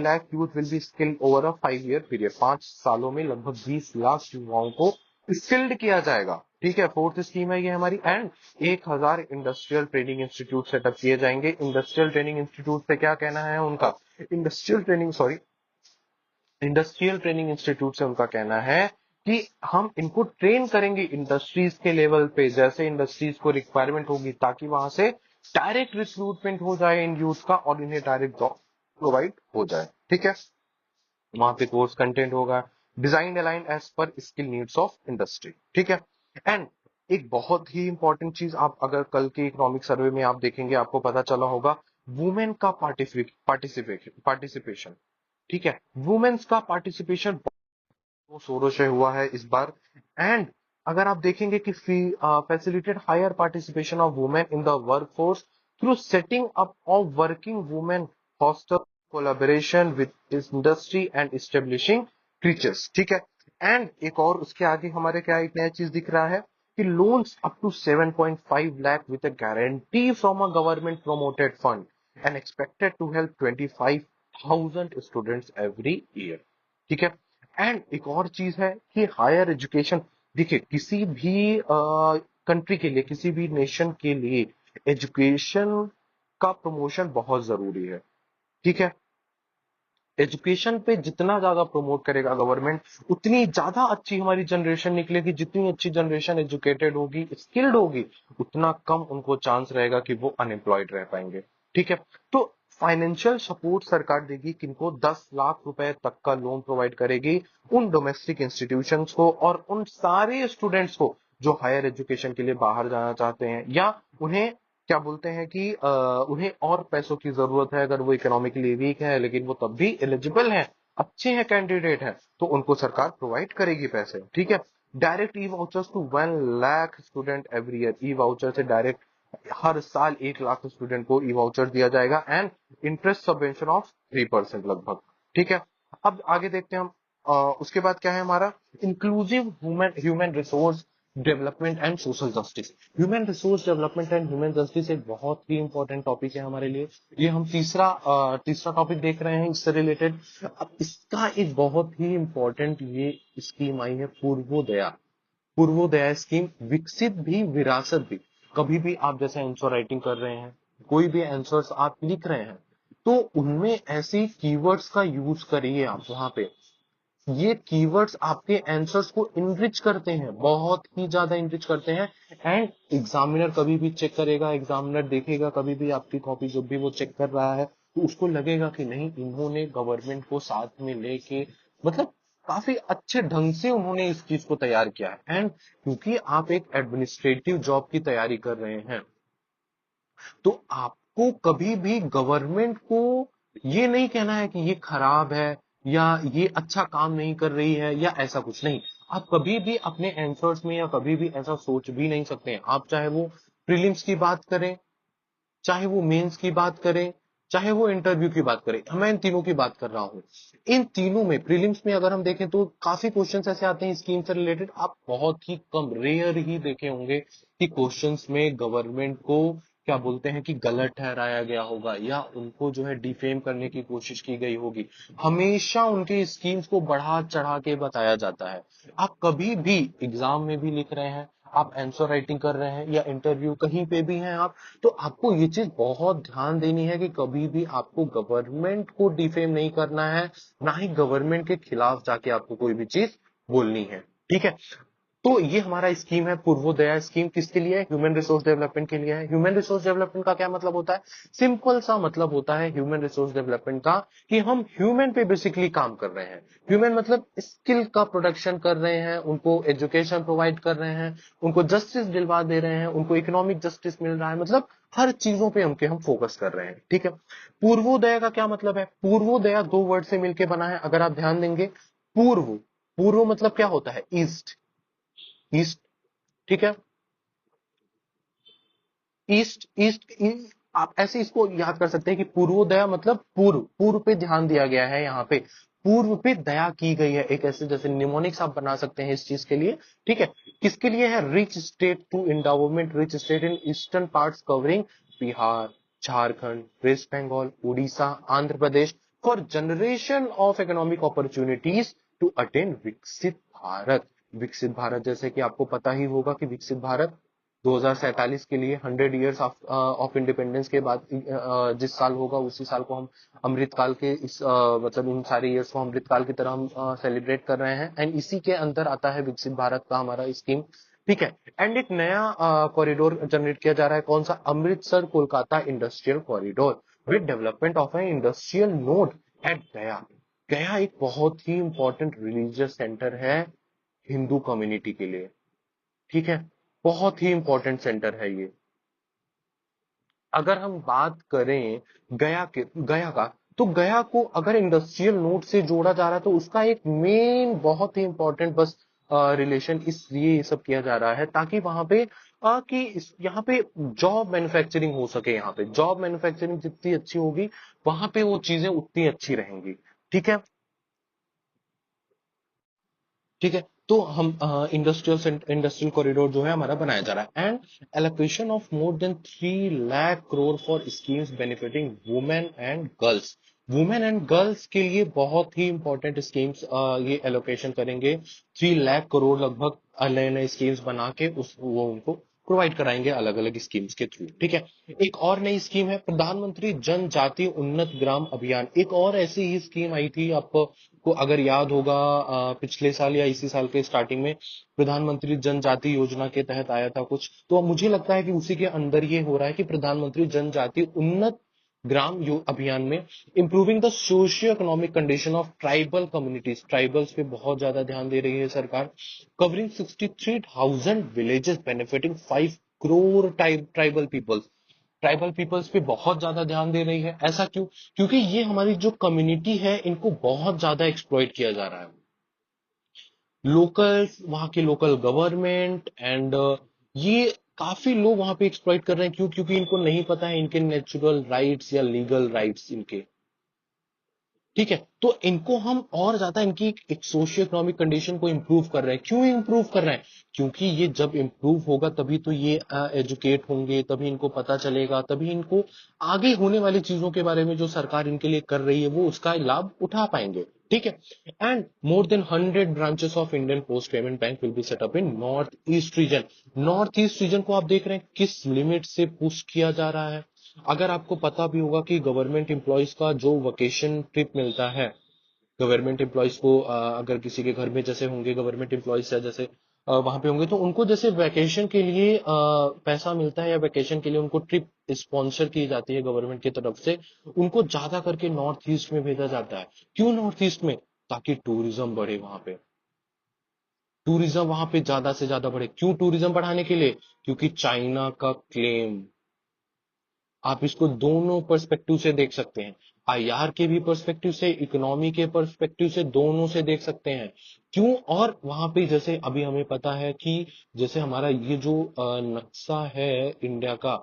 lakh youth will be skilled over a 5 year period. 5 सालों में लगभग 20 लाख युवाओं को स्किल्ड किया जाएगा। ठीक है, फोर्थ स्कीम है ये हमारी। And 1,000 industrial training institute setup किए जाएंगे। इंडस्ट्रियल ट्रेनिंग इंस्टीट्यूट से क्या कहना है उनका? इंडस्ट्रियल ट्रेनिंग इंस्टीट्यूट से उनका कहना है कि हम इनको ट्रेन करेंगे इंडस्ट्रीज के लेवल पे, जैसे इंडस्ट्रीज को रिक्वायरमेंट होगी, ताकि वहां से डायरेक्ट रिक्रूटमेंट हो जाए इन यूथ का और इन्हें डायरेक्ट जॉब प्रोवाइड हो जाए। ठीक है, वहां पे कोर्स कंटेंट होगा design align as per skill needs of industry. ठीक है, एंड एक बहुत ही इंपॉर्टेंट चीज, आप अगर कल के इकोनॉमिक सर्वे में आप देखेंगे आपको पता चला होगा वुमेन का पार्टिसिपेशन। ठीक है, वुमेन्स का पार्टिसिपेशन बहुत जोरों से हुआ है इस बार। एंड अगर आप देखेंगे कि facilitate higher participation of women in the workforce through setting up of working women hostel collaboration with industry and establishing teachers, ठीक है। एंड एक और उसके आगे हमारे क्या एक नया चीज दिख रहा है कि loans up to 7.5 lakh with a guarantee from a government promoted fund and expected to help 25,000 students every year, ठीक है। एंड एक और चीज है कि हायर एजुकेशन, देखिए किसी भी कंट्री के लिए, किसी भी नेशन के लिए एजुकेशन का प्रमोशन बहुत जरूरी है, ठीक है। एजुकेशन पे जितना ज्यादा प्रमोट करेगा गवर्नमेंट, उतनी ज्यादा अच्छी हमारी जनरेशन निकलेगी। जितनी अच्छी जनरेशन एजुकेटेड होगी, स्किल्ड होगी, उतना कम उनको चांस रहेगा कि वो अनएम्प्लॉयड रह पाएंगे, ठीक है। तो फाइनेंशियल सपोर्ट सरकार देगी किनको, 10 लाख रुपए तक का लोन प्रोवाइड करेगी उन डोमेस्टिक इंस्टीट्यूशंस को और उन सारे स्टूडेंट्स को जो हायर एजुकेशन के लिए बाहर जाना चाहते हैं, या उन्हें क्या बोलते हैं कि उन्हें और पैसों की जरूरत है, अगर वो इकोनॉमिकली वीक है लेकिन वो तब भी एलिजिबल है, अच्छे हैं, कैंडिडेट है, तो उनको सरकार प्रोवाइड करेगी पैसे, ठीक है। Direct e vouchers to 1 lakh student every year, e voucher से डायरेक्ट हर साल 1 लाख स्टूडेंट को ई वाउचर दिया जाएगा एंड इंटरेस्ट सबवेंशन ऑफ 3% लगभग, ठीक है। अब आगे देखते हैं हम। उसके बाद क्या है हमारा, inclusive human human resource development and social justice. Human resource development and human justice एक बहुत ही इंपॉर्टेंट टॉपिक है हमारे लिए। ये हम तीसरा टॉपिक देख रहे हैं इससे रिलेटेड। अब इसका एक बहुत ही इंपॉर्टेंट ये स्कीम आई है, पूर्वोदया। पूर्वोदया स्कीम, विकसित भी विरासत भी। कभी भी आप जैसे आंसर राइटिंग कर रहे हैं, कोई भी आंसर्स आप लिख रहे हैं, तो उनमें ऐसी कीवर्ड्स का यूज करिए आप वहां पे। ये कीवर्ड्स आपके आंसर्स को इनरिच करते हैं, बहुत ही ज्यादा इनरिच करते हैं। एंड एग्जामिनर कभी भी चेक करेगा, एग्जामिनर देखेगा कभी भी आपकी कॉपी, जब भी वो चेक कर रहा है, तो उसको लगेगा कि नहीं, इन्होंने गवर्नमेंट को साथ में लेके, मतलब काफी अच्छे ढंग से उन्होंने इस चीज को तैयार किया है। एंड क्योंकि आप एक एडमिनिस्ट्रेटिव जॉब की तैयारी कर रहे हैं, तो आपको कभी भी गवर्नमेंट को ये नहीं कहना है कि ये खराब है या ये अच्छा काम नहीं कर रही है या ऐसा कुछ नहीं। आप कभी भी अपने आंसर्स में या कभी भी ऐसा सोच भी नहीं सकते हैं। आप चाहे वो प्रीलिम्स की बात करें, चाहे वो मेंस की बात करें, चाहे वो इंटरव्यू की बात करें, मैं इन तीनों की बात कर रहा हूं। इन तीनों में प्रीलिम्स में अगर हम देखें तो काफी क्वेश्चंस ऐसे आते हैं स्कीम से रिलेटेड, आप बहुत ही कम, रेयर ही देखे होंगे कि क्वेश्चंस में गवर्नमेंट को क्या बोलते हैं कि गलत ठहराया गया होगा या उनको जो है डिफेम करने की कोशिश की गई होगी। हमेशा उनके स्कीम्स को बढ़ा चढ़ा के बताया जाता है। आप कभी भी एग्जाम में भी लिख रहे हैं, आप आंसर राइटिंग कर रहे हैं या इंटरव्यू कहीं पे भी हैं आप, तो आपको ये चीज बहुत ध्यान देनी है कि कभी भी आपको गवर्नमेंट को डिफेम नहीं करना है, ना ही गवर्नमेंट के खिलाफ जाके आपको कोई भी चीज बोलनी है, ठीक है। तो ये हमारा स्कीम है पूर्वोदया स्कीम। किसके लिए है? ह्यूमन रिसोर्स डेवलपमेंट के लिए है। ह्यूमन रिसोर्स डेवलपमेंट का क्या मतलब होता है? सिंपल सा मतलब होता है ह्यूमन रिसोर्स डेवलपमेंट का कि हम ह्यूमन पे बेसिकली काम कर रहे हैं। ह्यूमन मतलब स्किल का प्रोडक्शन कर रहे हैं, उनको एजुकेशन प्रोवाइड कर रहे हैं, उनको जस्टिस दिलवा दे रहे हैं, उनको इकोनॉमिक जस्टिस मिल रहा है, मतलब हर चीजों पे हम फोकस कर रहे हैं, ठीक है। पूर्वोदय का क्या मतलब है? पूर्वोदया दो वर्ड से मिलकर बना है, अगर आप ध्यान देंगे। पूर्व, पूर्व मतलब क्या होता है? ईस्ट, ईस्ट, ठीक है। ईस्ट, ईस्ट, आप ऐसे इसको याद कर सकते हैं कि पूर्वोदया मतलब पूर्व, पूर्व पे ध्यान दिया गया है, यहाँ पे पूर्व पे दया की गई है। एक ऐसे जैसे निमोनिक्स आप बना सकते हैं इस चीज के लिए, ठीक है। किसके लिए है? Rich state to endowment rich state in eastern parts covering Bihar, Jharkhand, West Bengal, Orissa, Andhra Pradesh, for generation of economic opportunities to attain विकसित भारत। विकसित भारत, जैसे कि आपको पता ही होगा कि विकसित भारत 2047 के लिए 100 ईयर्स ऑफ इंडिपेंडेंस के बाद जिस साल होगा उसी साल को हम अमृतकाल के मतलब इन सारे ईयर्स को अमृतकाल की तरह हम सेलिब्रेट कर रहे हैं। एंड इसी के अंदर आता है विकसित भारत का हमारा स्कीम, ठीक है। एंड एक नया कॉरिडोर जनरेट किया जा रहा है, कौन सा? Amritsar Kolkata industrial corridor with development of an industrial node eight गया। गया एक बहुत ही इंपॉर्टेंट रिलीजियस सेंटर है हिंदू कम्युनिटी के लिए, ठीक है। बहुत ही इंपॉर्टेंट सेंटर है ये। अगर हम बात करें गया का, तो गया को अगर इंडस्ट्रियल नोड से जोड़ा जा रहा है, तो उसका एक मेन बहुत ही इंपॉर्टेंट बस रिलेशन इसलिए ये सब किया जा रहा है ताकि वहां पे कि यहाँ पे जॉब मैन्युफैक्चरिंग हो सके, यहाँ पे जॉब मैन्युफैक्चरिंग जितनी अच्छी होगी वहां पे वो चीजें उतनी अच्छी रहेंगी। ठीक है। ठीक है। तो हम इंडस्ट्रियल कॉरिडोर जो है हमारा बनाया जा रहा है, and allocation of more than 3 lakh crore for schemes benefiting women and girls. Women and girls के लिए बहुत ही इंपॉर्टेंट स्कीम्स ये एलोकेशन करेंगे। 3 लाख करोड़ लगभग नए नए स्कीम्स बना के उस वो उनको प्रोवाइड कराएंगे अलग अलग स्कीम्स के थ्रू। ठीक है। एक और नई स्कीम है प्रधानमंत्री जनजातीय उन्नत ग्राम अभियान। एक और ऐसी ही स्कीम आई थी, आपको अगर याद होगा, पिछले साल या इसी साल के स्टार्टिंग में प्रधानमंत्री जनजाति योजना के तहत आया था कुछ। तो मुझे लगता है कि उसी के अंदर ये हो रहा है कि प्रधानमंत्री जनजाति उन्नत ग्राम अभियान में improving the socio economic condition of tribal communities. Tribals पे बहुत ज्यादा ध्यान दे रही है सरकार। Covering 63,000 villages benefiting 5 crore tribal peoples. Tribal peoples पे बहुत ज्यादा ध्यान दे रही है। ऐसा क्यों? क्योंकि ये हमारी जो कम्युनिटी है इनको बहुत ज्यादा एक्सप्लॉइट किया जा रहा है। लोकल, वहाँ के लोकल गवर्नमेंट एंड ये काफी लोग वहां पे एक्सप्लॉइट कर रहे हैं। क्यों? क्योंकि इनको नहीं पता है इनके नेचुरल राइट्स या लीगल राइट्स इनके। ठीक है। तो इनको हम और ज्यादा इनकी एक सोशियो इकोनॉमिक कंडीशन को इम्प्रूव कर रहे हैं। क्यों इम्प्रूव कर रहे हैं? क्योंकि ये जब इम्प्रूव होगा तभी तो ये एजुकेट होंगे, तभी इनको पता चलेगा, तभी इनको आगे होने वाली चीजों के बारे में जो सरकार इनके लिए कर रही है वो उसका लाभ उठा पाएंगे। ठीक है। And more than 100 branches of Indian post payment bank will be set up in north east region. North east region को आप देख रहे हैं किस लिमिट से पुश किया जा रहा है। अगर आपको पता भी होगा कि गवर्नमेंट एम्प्लॉयज का जो वकेशन ट्रिप मिलता है, गवर्नमेंट एम्प्लॉयज को अगर किसी के घर में जैसे होंगे गवर्नमेंट एम्प्लॉयज है, जैसे वहां पे होंगे तो उनको जैसे वैकेशन के लिए पैसा मिलता है या वैकेशन के लिए उनको ट्रिप स्पॉन्सर की जाती है गवर्नमेंट की तरफ से, उनको ज्यादा करके नॉर्थ ईस्ट में भेजा जाता है। क्यों नॉर्थ ईस्ट में? ताकि टूरिज्म बढ़े वहां पे। टूरिज्म वहां पे ज्यादा से ज्यादा बढ़े। क्यों टूरिज्म बढ़ाने के लिए? क्योंकि चाइना का क्लेम, आप इसको दोनों पर्सपेक्टिव से देख सकते हैं। आईआर के भी पर्सपेक्टिव से, इकोनॉमी के पर्सपेक्टिव से, दोनों से देख सकते हैं। क्यों? और वहां पे जैसे अभी हमें पता है कि जैसे हमारा ये जो नक्शा है इंडिया का,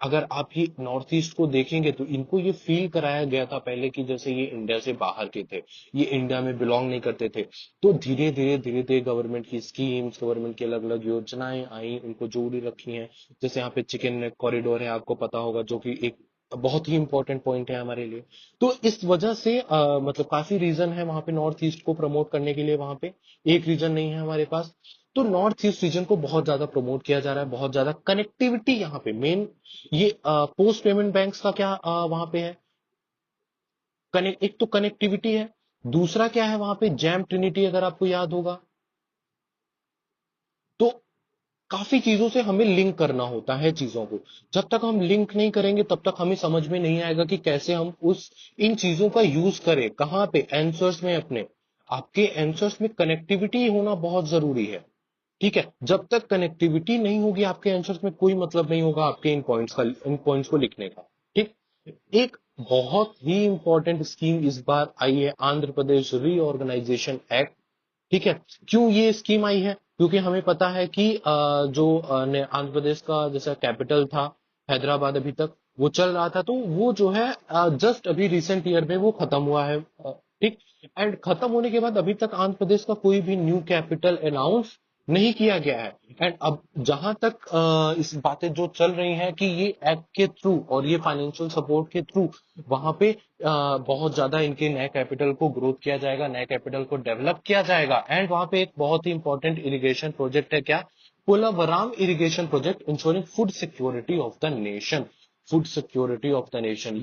अगर आप ये नॉर्थ ईस्ट को देखेंगे तो इनको ये फील कराया गया था पहले कि जैसे ये इंडिया से बाहर के थे, ये इंडिया में बिलोंग नहीं करते थे। तो धीरे धीरे गवर्नमेंट की स्कीम्स, गवर्नमेंट की अलग अलग योजनाएं आई, उनको जोड़ी रखी हैं। जैसे यहाँ पे चिकन कॉरिडोर है, आपको पता होगा, जो कि एक बहुत ही इंपॉर्टेंट पॉइंट है हमारे लिए। तो इस वजह से मतलब काफी रीजन है वहां पे नॉर्थ ईस्ट को प्रमोट करने के लिए। वहां पे एक रीजन नहीं है हमारे पास। तो नॉर्थ ईस्ट रीजन को बहुत ज्यादा प्रमोट किया जा रहा है, बहुत ज्यादा कनेक्टिविटी यहाँ पे मेन। ये पोस्ट पेमेंट बैंक्स का क्या वहां पे है? कनेक्ट, एक तो कनेक्टिविटी है, दूसरा क्या है वहां पे? जैम ट्रिनिटी, अगर आपको याद होगा। तो काफी चीजों से हमें लिंक करना होता है चीजों को। जब तक हम लिंक नहीं करेंगे तब तक हमें समझ में नहीं आएगा कि कैसे हम उस इन चीजों का यूज करें। कहां पे? आंसर्स में अपने। आपके आंसर्स में कनेक्टिविटी होना बहुत जरूरी है। ठीक है। जब तक कनेक्टिविटी नहीं होगी आपके आंसर्स में कोई मतलब नहीं होगा आपके इन पॉइंट्स को लिखने का। ठीक। एक बहुत ही इंपॉर्टेंट स्कीम इस बार आई है, आंध्र प्रदेश रीऑर्गेनाइजेशन एक्ट। ठीक है। क्यों ये स्कीम आई है? क्योंकि हमें पता है कि जो आंध्र प्रदेश का जैसा कैपिटल था हैदराबाद, अभी तक वो चल रहा था, तो वो जो है जस्ट अभी रिसेंट ईयर में वो खत्म हुआ है। ठीक। एंड खत्म होने के बाद अभी तक आंध्र प्रदेश का कोई भी न्यू कैपिटल अनाउंस नहीं किया गया है। एंड अब जहां तक इस बातें जो चल रही हैं कि ये एक्ट के थ्रू और ये फाइनेंशियल सपोर्ट के थ्रू वहां पे बहुत ज्यादा इनके नए कैपिटल को ग्रोथ किया जाएगा, नए कैपिटल को डेवलप किया जाएगा। एंड वहां पे एक बहुत ही इंपॉर्टेंट इरिगेशन प्रोजेक्ट है, क्या? Polavaram irrigation project ensuring food security of the nation. Food security of the nation,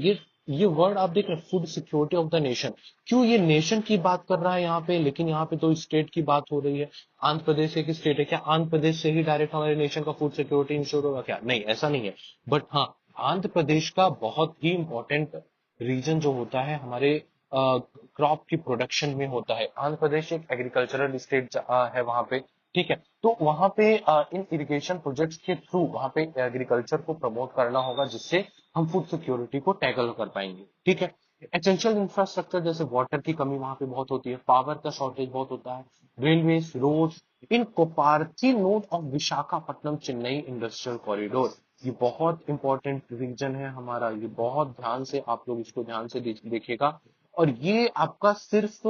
ये वर्ड आप देख रहे हैं, food security of the nation. क्यों ये नेशन की बात कर रहा है यहाँ पे, लेकिन यहाँ पे तो स्टेट की बात हो रही है। आंध्र प्रदेश एक स्टेट है, क्या आंध्र प्रदेश से ही डायरेक्ट हमारे नेशन का फूड सिक्योरिटी इंश्योर होगा क्या? नहीं, ऐसा नहीं है। बट हाँ, आंध्र प्रदेश का बहुत ही इंपॉर्टेंट रीजन जो होता है हमारे क्रॉप की प्रोडक्शन में होता है। आंध्र प्रदेश एक एग्रीकल्चरल स्टेट है वहां पे। ठीक है। तो वहां पे इन इरिगेशन प्रोजेक्ट्स के थ्रू वहां पे एग्रीकल्चर को प्रमोट करना होगा, जिससे हम फूड सिक्योरिटी को टैकल कर पाएंगे। ठीक है। एसेंशियल इंफ्रास्ट्रक्चर जैसे वाटर की कमी वहां पे बहुत होती है, पावर का शॉर्टेज बहुत होता है, railways, roads in Koparthi node of Visakhapatnam Chennai industrial corridor. ये बहुत इंपॉर्टेंट रीजन है हमारा, ये बहुत ध्यान से आप लोग इसको ध्यान से देखिएगा। और ये आपका सिर्फ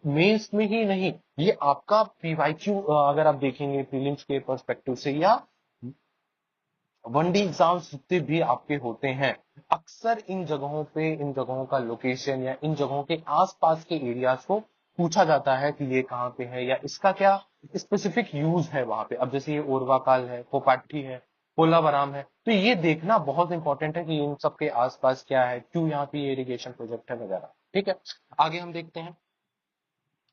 मेंस में ही नहीं, ये आपका पीवाईक्यू अगर आप देखेंगे प्रीलिम्स के पर्सपेक्टिव से या वनडी एग्जाम्स जितने भी आपके होते हैं, अक्सर इन जगहों पे, इन जगहों का लोकेशन या इन जगहों के आसपास के एरियाज को पूछा जाता है कि ये कहाँ पे है या इसका क्या स्पेसिफिक यूज है वहां पे। अब जैसे ये ओरवाकाल है, कोपाठी है, पोलावराम है, तो ये देखना बहुत इंपॉर्टेंट है कि इन सब के आसपास क्या है, क्यों यहाँ पे इरिगेशन प्रोजेक्ट है वगैरह। ठीक है, आगे हम देखते हैं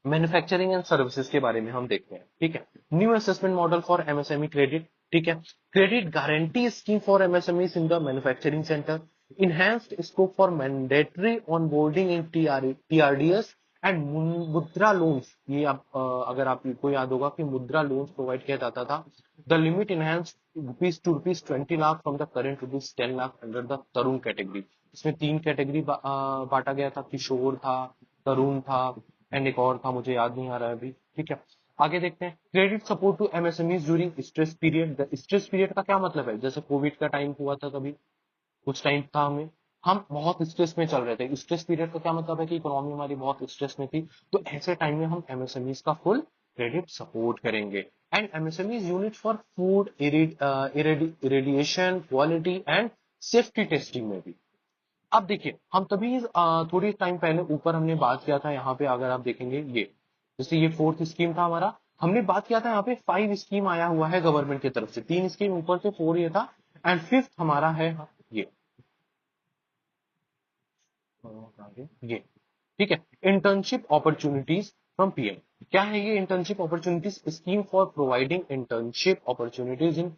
मैन्युफैक्चरिंग एंड सर्विसेज के बारे में हम देखते हैं। ठीक है, new assessment model for MSME credit. ठीक है, credit guarantee scheme for MSME in the manufacturing centre, enhanced scope for mandatory onboarding in TReDS and Mudra loans. ये आप अगर आपको याद होगा कि मुद्रा लोन्स प्रोवाइड किया जाता था। The limit enhance rupees to rupees 20 lakh from the current rupees 10 lakh under the Tarun category. इसमें तीन कैटेगरी बांटा गया था, किशोर था, तरुण था एंड एक और था, मुझे याद नहीं आ रहा है अभी। ठीक है, आगे देखते हैं credit support to MSME during stress period. Stress period का क्या मतलब है, जैसे कोविड का टाइम हुआ था कभी, कुछ टाइम था हमें, हम बहुत स्ट्रेस में चल रहे थे। स्ट्रेस पीरियड का क्या मतलब है कि इकोनॉमी हमारी बहुत स्ट्रेस में थी, तो ऐसे टाइम में हम एमएसएमई का फुल क्रेडिट सपोर्ट करेंगे। And MSME unit for food irradiation quality and safety testing में भी। अब देखिए हम तभी थोड़ी टाइम पहले ऊपर हमने बात किया था, यहाँ पे अगर आप देखेंगे ये, जैसे ये फोर्थ स्कीम था हमारा, हमने बात किया था यहाँ पे 5 स्कीम आया हुआ है गवर्नमेंट की तरफ से, 3 स्कीम ऊपर से 4 ये था, एंड फिफ्थ हमारा है ये ये ठीक है, इंटर्नशिप अपॉर्चुनिटीज फ्रॉम पीएम। क्या है ये internship opportunities, scheme for providing internship opportunities in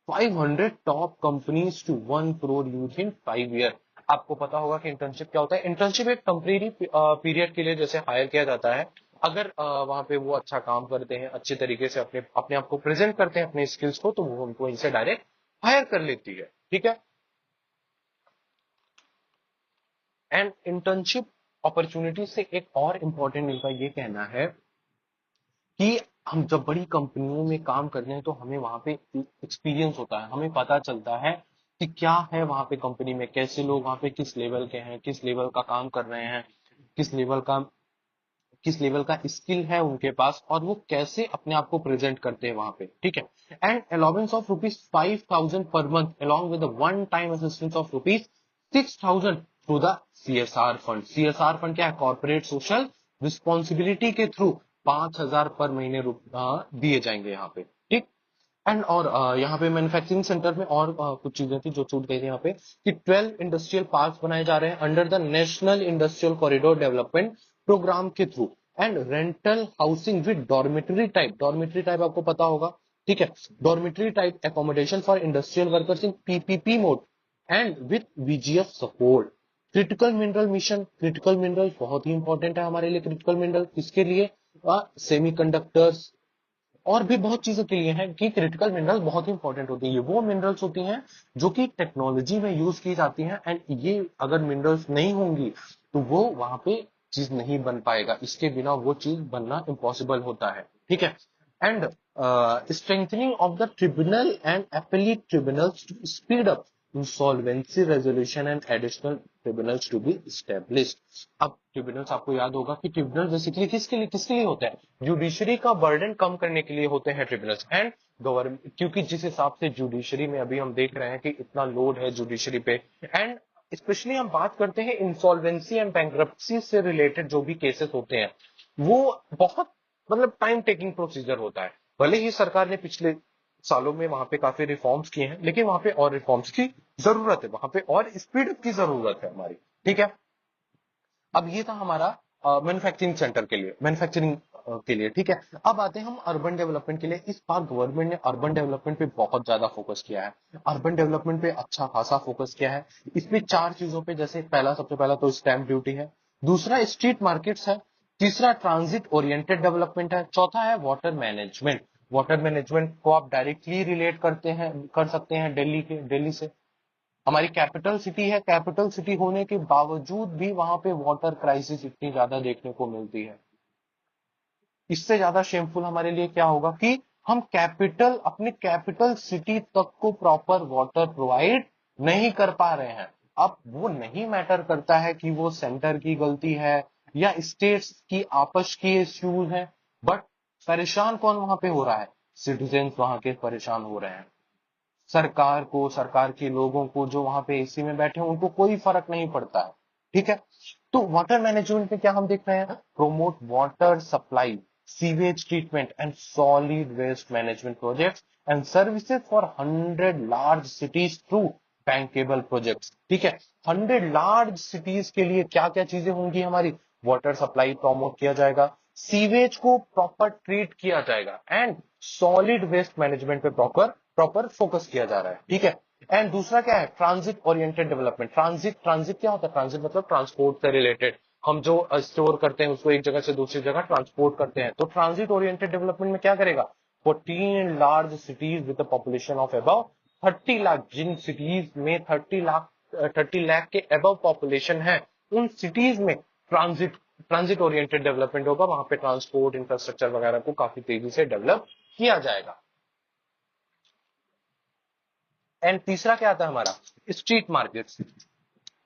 500 top companies to 1 crore youth in 5 year. आपको पता होगा कि इंटर्नशिप क्या होता है। इंटर्नशिप एक टेम्परेरी पीरियड के लिए जैसे हायर किया जाता है, अगर वहां पे वो अच्छा काम करते हैं, अच्छे तरीके से अपने अपने आप को प्रेजेंट करते हैं अपने स्किल्स को, तो वो उनको इनसे डायरेक्ट हायर कर लेती है। ठीक है, एंड इंटर्नशिप अपॉर्चुनिटी से एक और इम्पोर्टेंट इनका ये कहना है कि हम जब बड़ी कंपनियों में काम करते हैं तो हमें वहां पे एक्सपीरियंस होता है, हमें पता चलता है कि क्या है वहां पे कंपनी में, कैसे लोग वहां पे किस लेवल के हैं, किस लेवल का काम कर रहे हैं, किस लेवल का किस लेवल का स्किल है उनके पास, और वो कैसे अपने आप को प्रेजेंट करते हैं वहां पे। ठीक है, and allowance of rupees 5,000 per month along with one time assistance of rupees 6,000 through the CSR fund. CSR fund क्या है, कॉर्पोरेट सोशल रिस्पॉन्सिबिलिटी के थ्रू 5,000 पर महीने दिए जाएंगे यहाँ पे। ठीक, एंड और यहाँ पे मैन्युफैक्चरिंग सेंटर में और कुछ चीजें थी जो छूट गई थी यहाँ पे, कि 12 इंडस्ट्रियल पार्क बनाए जा रहे हैं under the national industrial corridor development programme के through, and rental housing with dormitory type. Dormitory type आपको पता होगा, ठीक है, dormitory type accommodation for industrial workers in PPP mode and with VGF support. Critical mineral mission, critical mineral बहुत ही important है हमारे लिए। क्रिटिकल मिनरल किसके लिए, सेमीकंडक्टर्स और भी बहुत चीजों के लिए है, कि क्रिटिकल मिनरल बहुत ही इंपॉर्टेंट होती है। ये वो मिनरल्स होती हैं जो कि टेक्नोलॉजी में यूज की जाती हैं, एंड ये अगर मिनरल्स नहीं होंगी तो वो वहां पे चीज नहीं बन पाएगा, इसके बिना वो चीज बनना इम्पॉसिबल होता है। ठीक है, and strengthening of the tribunal and appellate tribunals to speed up insolvency resolution and additional tribunals to be established। अब ट्रिब्यूनल्स आपको याद होगा कि ट्रिब्यूनल बेसिकली किसके लिए होता है, जुडिशरी का बर्डन कम करने के लिए होते हैं ट्रिब्यूनल्स एंड गवर्नमेंट, क्योंकि जिस हिसाब से जुडिशरी में अभी हम देख रहे हैं कि इतना लोड है जुडिशरी पे, एंड स्पेशली हम बात करते हैं इंसॉल्वेंसी एंड बैंक्रप्सी से रिलेटेड जो भी केसेस होते हैं, वो बहुत मतलब टाइम टेकिंग प्रोसीजर होता है। भले ही सरकार ने पिछले सालों में वहां पे काफी रिफॉर्म्स किए हैं, लेकिन वहां पे और रिफॉर्म्स की जरूरत है, वहां पे और स्पीड अप की जरूरत है हमारी। ठीक है, अब ये था हमारा मैन्युफैक्चरिंग सेंटर के लिए, मैन्युफैक्चरिंग के लिए। ठीक है, अब आते हैं हम अर्बन डेवलपमेंट के लिए। इस बार गवर्नमेंट ने अर्बन डेवलपमेंट पे बहुत ज्यादा फोकस किया है, अर्बन डेवलपमेंट पे अच्छा खासा फोकस किया है। इसमें 4 चीजों पे, जैसे सबसे पहला तो स्टैंप ड्यूटी है, दूसरा स्ट्रीट मार्केट्स है, तीसरा ट्रांजिट ओरिएंटेड डेवलपमेंट है, चौथा है वाटर मैनेजमेंट। वाटर मैनेजमेंट को आप डायरेक्टली रिलेट कर सकते हैं दिल्ली से। हमारी कैपिटल सिटी है, कैपिटल सिटी होने के बावजूद भी वहां पे वाटर क्राइसिस इतनी ज्यादा देखने को मिलती है। इससे ज्यादा शेमफुल हमारे लिए क्या होगा कि हम कैपिटल अपने कैपिटल सिटी तक को प्रॉपर वाटर प्रोवाइड नहीं कर पा रहे हैं। अब वो नहीं मैटर करता है कि वो सेंटर की गलती है या स्टेट्स की आपस की इश्यूज है, बट परेशान कौन वहां पे हो रहा है? सिटीजन्स वहां के परेशान हो रहे हैं। सरकार को, सरकार के लोगों को जो वहां पे एसी में बैठे हैं उनको कोई फर्क नहीं पड़ता है। ठीक है। तो वाटर मैनेजमेंट में क्या हम देख रहे हैं? Promote water supply, sewage treatment and solid waste management projects and services for 100 large cities through bankable projects. ठीक है। 100 लार्ज सिटीज के लिए क्या क्या चीजें होंगी हमारी? वाटर सप्लाई प्रमोट किया जाएगा, सीवेज को प्रॉपर ट्रीट किया जाएगा एंड सॉलिड वेस्ट मैनेजमेंट पे प्रॉपर प्रॉपर फोकस किया जा रहा है। ठीक है। एंड दूसरा क्या है? Transit oriented development. Transit transit क्या होता है? ट्रांजिट मतलब ट्रांसपोर्ट से रिलेटेड। हम जो स्टोर करते हैं उसको एक जगह से दूसरी जगह ट्रांसपोर्ट करते हैं, तो ट्रांजिट ओरिएंटेड डेवलपमेंट में क्या करेगा? 14 large cities with population of about 30 lakh, जिन सिटीज में 30 लाख के अबव पॉपुलेशन है, उन सिटीज में ट्रांजिट ट्रांजिट ओरिएंटेड डेवलपमेंट होगा। वहां पे ट्रांसपोर्ट इंफ्रास्ट्रक्चर वगैरह को काफी तेजी से डेवलप किया जाएगा। एंड तीसरा क्या आता है हमारा? Street markets,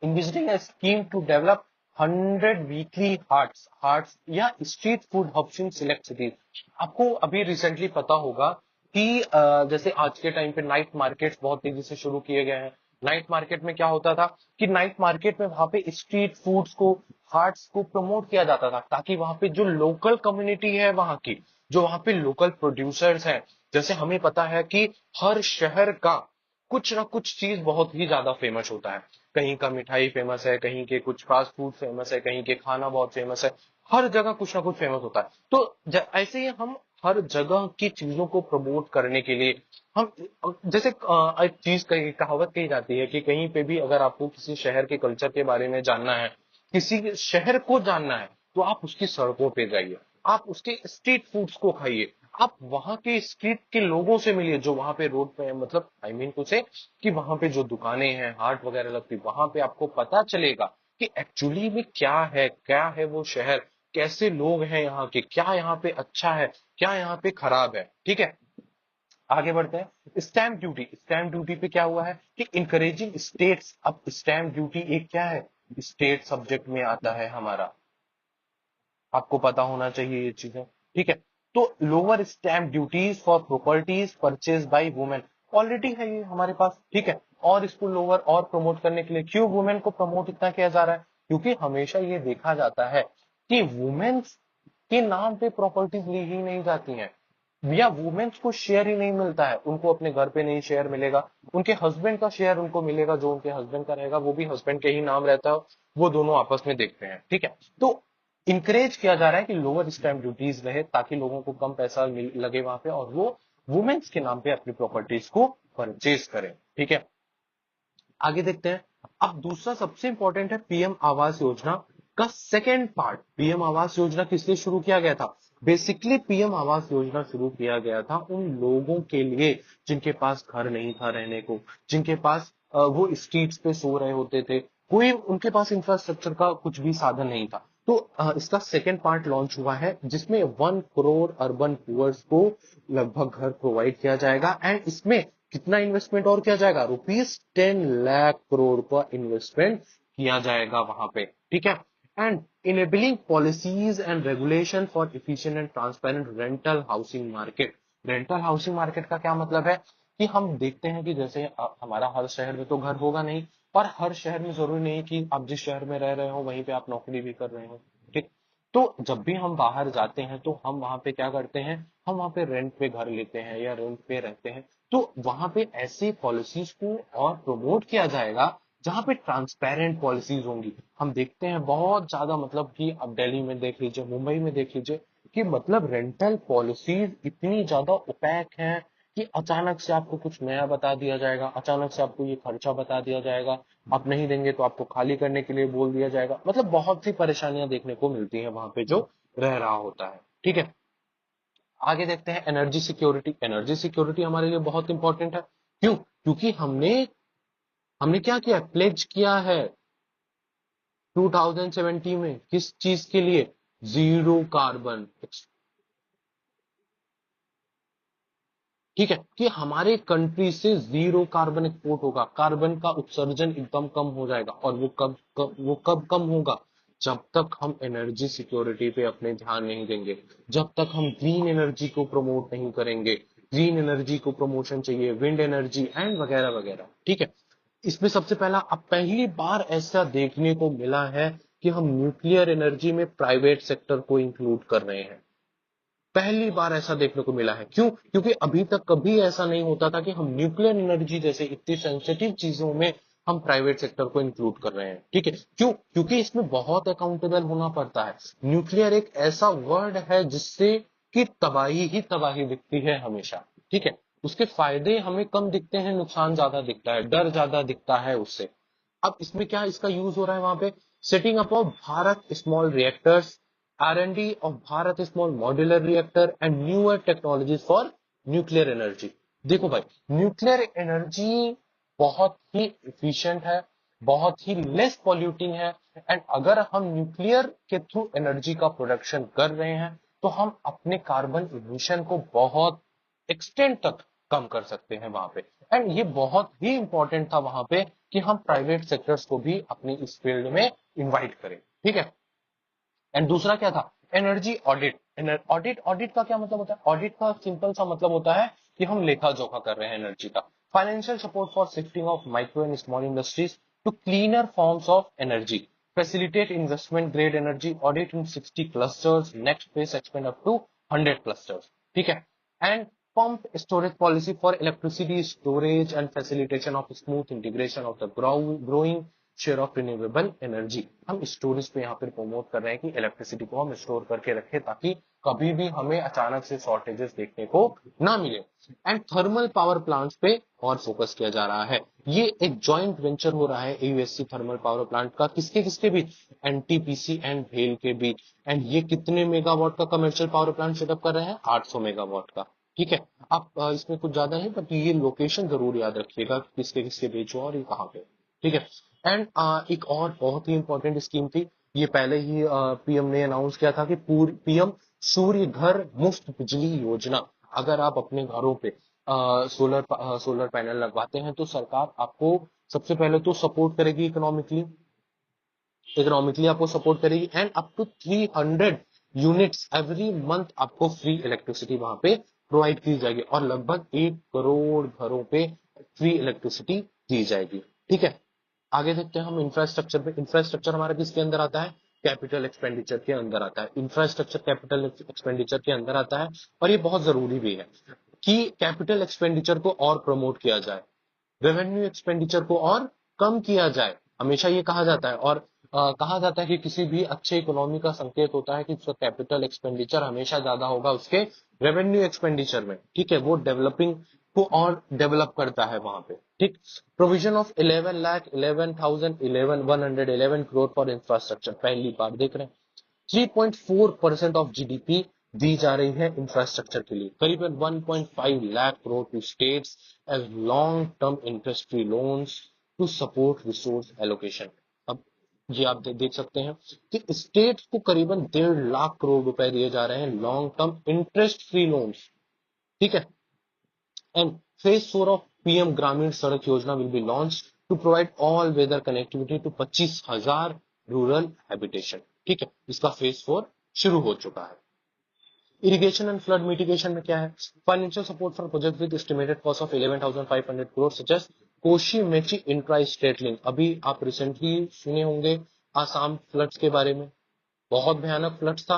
envisioning a scheme to develop 100 weekly hearts या स्ट्रीट फूड हब्स इन सिलेक्ट सिटीज। आपको अभी रिसेंटली पता होगा कि जैसे आज के टाइम पे नाइट मार्केट्स बहुत तेजी से शुरू किए गए हैं। नाइट मार्केट में क्या होता था कि नाइट मार्केट में वहां पे स्ट्रीट फूड्स को, हार्ट्स को प्रमोट किया जाता था, ताकि वहां पे जो लोकल कम्युनिटी है वहां की, जो वहां पे लोकल प्रोड्यूसर्स हैं, जैसे हमें पता है कि हर शहर का कुछ ना कुछ चीज बहुत ही ज्यादा फेमस होता है। कहीं का मिठाई फेमस है, कहीं के कुछ फास्ट फूड फेमस है, कहीं के खाना बहुत फेमस है। हर जगह कुछ ना कुछ फेमस होता है। तो ऐसे ही हम हर जगह की चीजों को प्रमोट करने के लिए हम, जैसे एक चीज कही, कहावत कही जाती है कि कहीं पे भी अगर आपको किसी शहर के कल्चर के बारे में जानना है, किसी शहर को जानना है, तो आप उसकी सड़कों पे जाइए, आप उसके स्ट्रीट फूड्स को खाइए, आप वहां के स्ट्रीट के लोगों से मिलिए जो वहां पे रोड पे, मतलब आई मीन टू से कि वहां पे जो दुकानें हैं, हाट वगैरह लगती, वहां पे आपको पता चलेगा कि एक्चुअली में क्या है वो शहर, कैसे लोग हैं यहाँ के, क्या यहाँ पे अच्छा है, क्या यहाँ पे खराब है। ठीक है। आगे बढ़ते हैं। स्टैंप ड्यूटी, स्टैंप ड्यूटी पे क्या हुआ है कि इंकरेजिंग स्टेट्स। अब स्टैंप ड्यूटी एक क्या है? स्टेट सब्जेक्ट में आता है हमारा, आपको पता होना चाहिए ये चीजें। ठीक है। तो lower stamp duties for properties purchase by women, already है ये हमारे पास। ठीक है। और इसको लोअर और प्रमोट करने के लिए, क्यों वुमेन को प्रमोट इतना किया जा रहा है? क्योंकि हमेशा ये देखा जाता है कि वुमेन्स के नाम पे प्रॉपर्टीज ली ही नहीं जाती हैं, या वुमेन्स को शेयर ही नहीं मिलता है, उनको अपने घर पे नहीं शेयर मिलेगा, उनके हस्बैंड का शेयर उनको मिलेगा, जो उनके हस्बैंड का रहेगा वो भी हस्बैंड के ही नाम रहता है, वो दोनों आपस में देखते हैं। ठीक है। तो इंकरेज किया जा रहा है कि लोअर स्टैंप ड्यूटीज रहे, ताकि लोगों को कम पैसा लगे वहां पे और वो वुमेन्स के नाम पे अपनी प्रॉपर्टीज को परचेज करें। ठीक है। आगे देखते हैं। अब दूसरा सबसे इंपॉर्टेंट है पीएम आवास योजना का second part. PM Awas Yojana किस लिए शुरू किया गया था? बेसिकली पीएम आवास योजना शुरू किया गया था उन लोगों के लिए जिनके पास घर नहीं था रहने को, जिनके पास वो स्ट्रीट्स पे सो रहे होते थे, कोई उनके पास इंफ्रास्ट्रक्चर का कुछ भी साधन नहीं था। तो इसका सेकेंड पार्ट लॉन्च हुआ है, जिसमें 1 करोड़ अर्बन पुअर्स को लगभग घर प्रोवाइड किया जाएगा। एंड इसमें कितना इन्वेस्टमेंट और किया जाएगा? ₹10 लाख करोड़ का इन्वेस्टमेंट किया जाएगा वहां पे। ठीक है। And enabling policies and regulation for efficient and transparent rental housing market. Rental housing market का क्या मतलब है कि हम देखते हैं कि जैसे हमारा हर शहर में तो घर होगा नहीं, और हर शहर में जरूरी नहीं कि आप जिस शहर में रह रहे हो वहीं पे आप नौकरी भी कर रहे हो। ठीक। तो जब भी हम बाहर जाते हैं तो हम वहां पे क्या करते हैं? हम वहां पे रेंट पे घर लेते हैं या रेंट पे रहते हैं। तो वहां पे ऐसी पॉलिसीज को और प्रमोट किया जाएगा जहां पे ट्रांसपेरेंट पॉलिसीज होंगी। हम देखते हैं बहुत ज्यादा, मतलब कि अब दिल्ली में देख लीजिए, मुंबई में देख लीजिए, कि मतलब रेंटल पॉलिसीज इतनी ज्यादा ओपैक हैं कि अचानक से आपको कुछ नया बता दिया जाएगा, अचानक से आपको ये खर्चा बता दिया जाएगा, आप नहीं देंगे तो आपको खाली करने के लिए बोल दिया जाएगा। मतलब बहुत सी परेशानियां देखने को मिलती हैं वहां पे जो रह रहा होता है। ठीक है। आगे देखते हैं एनर्जी सिक्योरिटी। एनर्जी सिक्योरिटी हमारे लिए बहुत इंपॉर्टेंट है। क्यों? क्योंकि हमने हमने क्या किया? प्लेज किया है 2070 में, किस चीज के लिए? जीरो कार्बन ठीक है, कि हमारे कंट्री से जीरो कार्बन एक्सपोर्ट होगा, कार्बन का उत्सर्जन एकदम कम हो जाएगा। और वो कब कम होगा? जब तक हम एनर्जी सिक्योरिटी पे अपने ध्यान नहीं देंगे, जब तक हम ग्रीन एनर्जी को प्रमोट नहीं करेंगे। ग्रीन एनर्जी को प्रमोशन चाहिए, विंड एनर्जी एंड वगैरह वगैरह। ठीक है, इसमें सबसे पहला अब पहली बार ऐसा देखने को मिला है कि हम न्यूक्लियर एनर्जी में प्राइवेट सेक्टर को इंक्लूड कर रहे हैं। पहली बार ऐसा देखने को मिला है। क्यों? क्योंकि अभी तक कभी ऐसा नहीं होता था कि हम न्यूक्लियर एनर्जी जैसे इतनी सेंसिटिव चीजों में हम प्राइवेट सेक्टर को इंक्लूड कर रहे हैं। ठीक है, क्यों? क्योंकि इसमें बहुत अकाउंटेबल होना पड़ता है। न्यूक्लियर एक ऐसा वर्ड है जिससे कि तबाही ही तबाही दिखती है हमेशा। ठीक है, उसके फायदे हमें कम दिखते हैं, नुकसान ज्यादा दिखता है, डर ज्यादा दिखता है उससे। अब इसमें क्या इसका यूज हो रहा है वहां पे? Setting up of Bharat small reactors, R&D of Bharat Small Modular Reactor and newer technologies for nuclear energy। देखो भाई, न्यूक्लियर एनर्जी बहुत ही इफिशिएंट है, बहुत ही लेस पॉल्यूटिंग है। एंड अगर हम न्यूक्लियर के थ्रू एनर्जी का प्रोडक्शन कर रहे हैं तो हम अपने कार्बन इमिशन को बहुत एक्सटेंड तक कम कर सकते हैं वहां पे। एंड ये बहुत ही इंपॉर्टेंट था वहां पे कि हम प्राइवेट सेक्टर्स को भी अपनी इस फील्ड में इनवाइट करें। ठीक है, एंड दूसरा क्या था? Energy audit. ऑडिट का क्या मतलब होता है? ऑडिट का सिंपल सा मतलब होता है कि हम लेखा जोखा कर रहे हैं एनर्जी का। Financial support for shifting of micro and small industries to cleaner forms of energy, facilitate investment grade energy audit in 60 clusters, next phase expand up to 100 clusters. ठीक है, and pump storage policy for electricity storage and facilitation of smooth integration of the growing share of renewable energy. हम storage पे यहाँ पर promote कर रहे हैं कि इलेक्ट्रिसिटी को हम स्टोर करके रखें ताकि कभी भी हमें अचानक से शॉर्टेजेस देखने को ना मिले। एंड थर्मल पावर प्लांट्स पे और फोकस किया जा रहा है। ये एक जॉइंट वेंचर हो रहा है एयूएससी थर्मल पावर प्लांट का, किसके किसके बीच? एनटीपीसी एंड भेल के बीच। एंड ये कितने मेगावाट का कमर्शियल पावर प्लांट सेटअप कर रहे हैं? 800 मेगावाट का। ठीक है, आप इसमें कुछ ज्यादा नहीं, बट ये लोकेशन जरूर याद रखिएगा किसके किसके बीच हुआ और ये कहाँ पे। ठीक है, एंड एक और बहुत ही इंपॉर्टेंट स्कीम थी, ये पहले ही पीएम ने अनाउंस किया था कि पूरी पीएम सूर्य घर मुफ्त बिजली योजना। अगर आप अपने घरों पे सोलर पैनल लगवाते हैं तो सरकार आपको सबसे पहले तो सपोर्ट करेगी इकोनॉमिकली, आपको सपोर्ट करेगी। And up to 300 units every month आपको फ्री इलेक्ट्रिसिटी वहां पे प्रोवाइड की जाएगी और लगभग 1 करोड़ घरों पे फ्री इलेक्ट्रिसिटी दी जाएगी। ठीक है, आगे देखते हैं हम इंफ्रास्ट्रक्चर पे। इंफ्रास्ट्रक्चर हमारा किसके अंदर आता है? कैपिटल एक्सपेंडिचर के अंदर आता है। इंफ्रास्ट्रक्चर कैपिटल एक्सपेंडिचर के अंदर आता है और ये बहुत जरूरी भी है कि कैपिटल एक्सपेंडिचर को और प्रमोट किया जाए, रेवेन्यू एक्सपेंडिचर को और कम किया जाए। हमेशा ये कहा जाता है और कहा जाता है कि किसी भी अच्छे इकोनॉमी का संकेत होता है कि उसका कैपिटल एक्सपेंडिचर हमेशा ज्यादा होगा उसके रेवेन्यू एक्सपेंडिचर में। ठीक है, वो डेवलपिंग को और डेवलप करता है वहां पे। ठीक, provision of 11,11,111 crore for infrastructure पहली बार देख रहे हैं। 3.4% ऑफ जीडीपी दी जा रही है इंफ्रास्ट्रक्चर के लिए, करीबन 1.5 lakh crore to states as long term interest free loans to support resource allocation. अब ये आप देख सकते हैं कि स्टेट को करीबन 1.5 लाख करोड़ रुपए दिए जा रहे हैं long term interest free loans. ठीक है, and phase 4 of PM Gramin Sadak Yojana will be launch to provide all weather connectivity to 25,000 rural habitation. ठीक है, इसका फेज 4 शुरू हो चुका है। इरिगेशन एंड फ्लड मिटिगेशन में क्या है? Financial support for project with estimated cost of 11,500 crore such as Kosi Mechi intra state link. अभी आप रिसेंटली सुने होंगे आसाम फ्लड्स के बारे में, बहुत भयानक फ्लड्स था।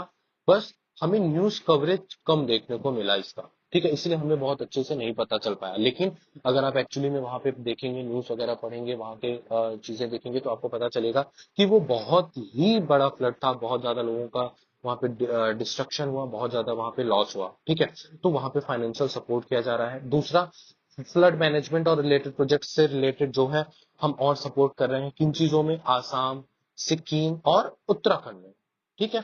बस हमें न्यूज कवरेज कम देखने को मिला इसका। ठीक है, इसलिए हमें बहुत अच्छे से नहीं पता चल पाया। लेकिन अगर आप एक्चुअली में वहां पे देखेंगे, न्यूज वगैरह पढ़ेंगे, वहां के चीजें देखेंगे तो आपको पता चलेगा कि वो बहुत ही बड़ा फ्लड था, बहुत ज्यादा लोगों का वहां पे डिस्ट्रक्शन हुआ, बहुत ज्यादा वहां पे लॉस हुआ। ठीक है, तो वहां पे फाइनेंशियल सपोर्ट किया जा रहा है। दूसरा, फ्लड मैनेजमेंट और रिलेटेड प्रोजेक्ट से रिलेटेड जो है हम और सपोर्ट कर रहे हैं किन चीजों में? आसाम, सिक्किम और उत्तराखंड में। ठीक है,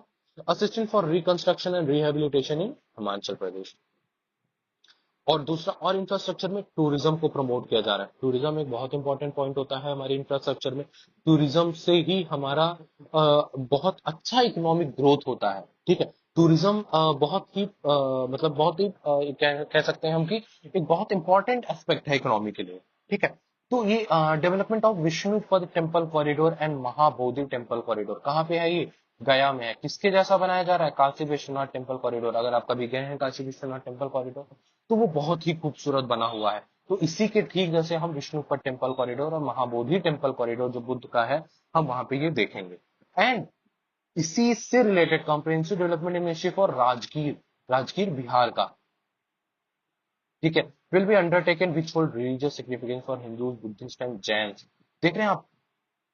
assistant for reconstruction and rehabilitation in Himachal Pradesh. और दूसरा, और इंफ्रास्ट्रक्चर में टूरिज्म को प्रमोट किया जा रहा है। टूरिज्म एक बहुत इंपॉर्टेंट पॉइंट होता है हमारे इंफ्रास्ट्रक्चर में। टूरिज्म से ही हमारा बहुत अच्छा इकोनॉमिक ग्रोथ होता है। ठीक है, टूरिज्म बहुत ही मतलब बहुत ही कह सकते हैं हम कि एक बहुत इंपॉर्टेंट एस्पेक्ट है इकोनॉमी के लिए। ठीक है। तो ये development of Vishnupad temple corridor and Mahabodhi temple corridor कहाँ पे है ये? गया में है। किसके जैसा बनाया जा रहा है? Kashi Vishwanath temple corridor. अगर आप कभी गए हैं काशी विश्वनाथ टेम्पल कॉरिडोर तो वो बहुत ही खूबसूरत बना हुआ है। तो इसी के ठीक जैसे हम विष्णुपद टेम्पल कॉरिडोर और महाबोधि टेम्पल कॉरिडोर जो बुद्ध का है, हम वहां पे ये देखेंगे। एंड इसी से related comprehensive development initiative for Rajgir, Rajgir Bihar का। ठीक है। Will be undertaken which hold religious significance for Hindus, Buddhist and Jains. देख रहे हैं आप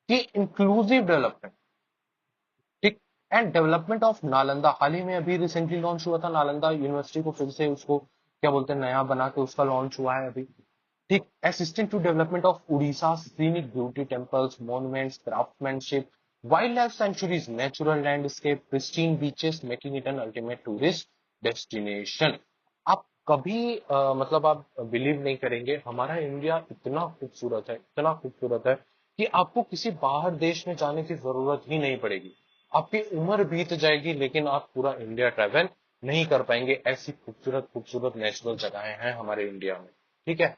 कि इंक्लूसिव डेवलपमेंट। ठीक। एंड डेवलपमेंट ऑफ नालंदा, हाल ही में अभी रिसेंटली लॉन्च हुआ था नालंदा यूनिवर्सिटी को, फिर से उसको क्या बोलते हैं नया बना के उसका लॉन्च हुआ है अभी। ठीक। Assisting to development of Orissa scenic beauty temples, monuments, craftsmanship, wildlife sanctuaries, natural landscape, pristine beaches, making it an ultimate tourist destination. आप कभी मतलब आप बिलीव नहीं करेंगे, हमारा इंडिया इतना खूबसूरत है, इतना खूबसूरत है कि आपको किसी बाहर देश में जाने की जरूरत ही नहीं पड़ेगी। आपकी उम्र बीत जाएगी लेकिन आप पूरा इंडिया ट्रैवल नहीं कर पाएंगे। ऐसी खूबसूरत खूबसूरत नेचुरल जगहें हैं हमारे इंडिया में। ठीक है।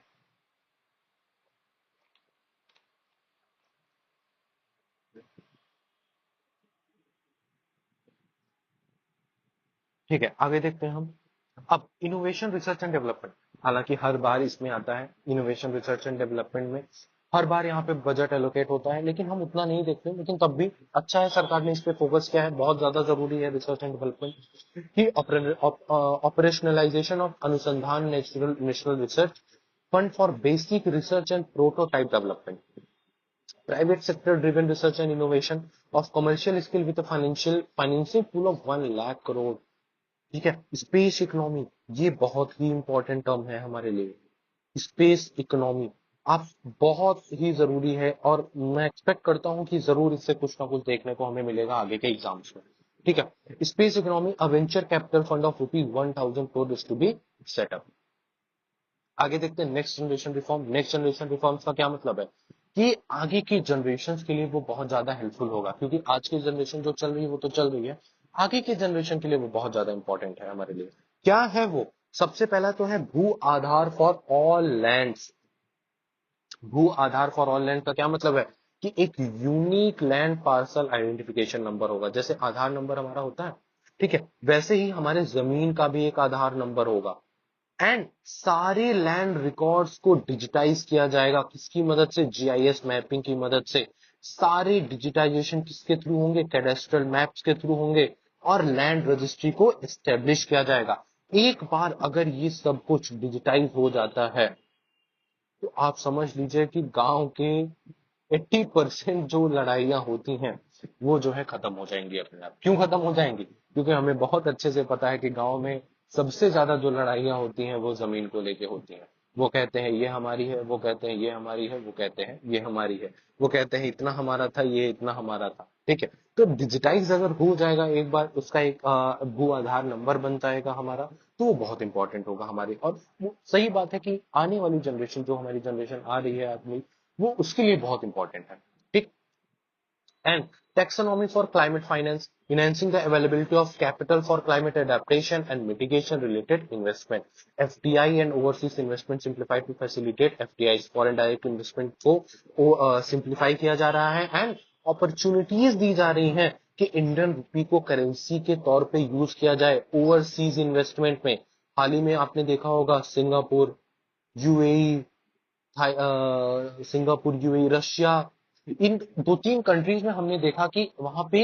ठीक है, आगे देखते हैं हम। अब इनोवेशन रिसर्च एंड डेवलपमेंट, हालांकि हर बार इसमें आता है इनोवेशन रिसर्च एंड डेवलपमेंट में, हर बार यहाँ पे बजट एलोकेट होता है लेकिन हम उतना नहीं देखते, लेकिन तब भी अच्छा है सरकार ने इस पे फोकस किया है, बहुत ज्यादा जरूरी है रिसर्च एंड डेवलपमेंट की। ऑपरेशनलाइजेशन ऑफ अनुसंधान natural national research fund for basic research and prototype development, private sector driven research and innovation of commercial scale with a financing pool of 1 lakh crore. ठीक है। स्पेस इकोनॉमी, ये बहुत ही important term है हमारे लिए। स्पेस इकोनॉमी आप बहुत ही जरूरी है और मैं एक्सपेक्ट करता हूं कि जरूर इससे कुछ ना कुछ देखने को हमें मिलेगा आगे के एग्जाम्स में। ठीक है। Space economy, a venture capital fund of ₹1,000 crore is to be set up. आगे देखते हैं next generation reform. Next generation reforms का क्या मतलब है कि आगे की जनरेशन के लिए वो बहुत ज्यादा हेल्पफुल होगा, क्योंकि आज की जनरेशन जो चल रही है वो तो चल रही है, आगे की जनरेशन के लिए वो बहुत ज्यादा इंपॉर्टेंट है हमारे लिए। क्या है वो? सबसे पहला तो है भू आधार फॉर ऑल लैंड्स। भू आधार फॉर ऑल लैंड का क्या मतलब है कि एक unique land parcel identification number होगा। जैसे आधार नंबर हमारा होता है, ठीक है, वैसे ही हमारे जमीन का भी एक आधार नंबर होगा। एंड सारे लैंड रिकॉर्ड्स को डिजिटाइज किया जाएगा, किसकी मदद से? जीआईएस मैपिंग की मदद से। सारे डिजिटाइजेशन किसके थ्रू होंगे? कैडेस्ट्रल मैप्स के थ्रू होंगे। और लैंड रजिस्ट्री को एस्टेब्लिश किया जाएगा। एक बार अगर ये सब कुछ डिजिटाइज हो जाता है तो आप समझ लीजिए कि गांव के 80% जो लड़ाइयां होती हैं वो जो है खत्म हो जाएंगी अपने आप। क्यों खत्म हो जाएंगी? क्योंकि हमें बहुत अच्छे से पता है कि गांव में सबसे ज्यादा जो लड़ाइयां होती हैं वो जमीन को लेके होती हैं। वो कहते हैं ये हमारी है, वो कहते हैं ये हमारी है, वो कहते हैं ये हमारी है, वो कहते हैं इतना हमारा था, ये इतना हमारा था। ठीक है। तो डिजिटाइज अगर हो जाएगा एक बार, उसका एक भू आधार नंबर बन जाएगा हमारा, तो वो बहुत इंपॉर्टेंट होगा हमारे। और वो सही बात है कि आने वाली जनरेशन, जो हमारी जनरेशन आ रही है आदमी, वो उसके लिए बहुत इंपॉर्टेंट है। ठीक। And taxonomy for climate finance, enhancing the availability of capital for climate adaptation and mitigation related investment, FDI and overseas investment simplified to facilitate FDIs, foreign direct investment को सिंप्लीफाई किया जा रहा है। एंड अपॉर्चुनिटीज दी जा रही हैं कि Indian rupee को करेंसी के तौर पे यूज किया जाए ओवरसीज इन्वेस्टमेंट में। हाल ही में आपने देखा होगा Singapore, UAE, Singapore, UAE, Russia, इन 2-3 कंट्रीज में हमने देखा कि वहां पे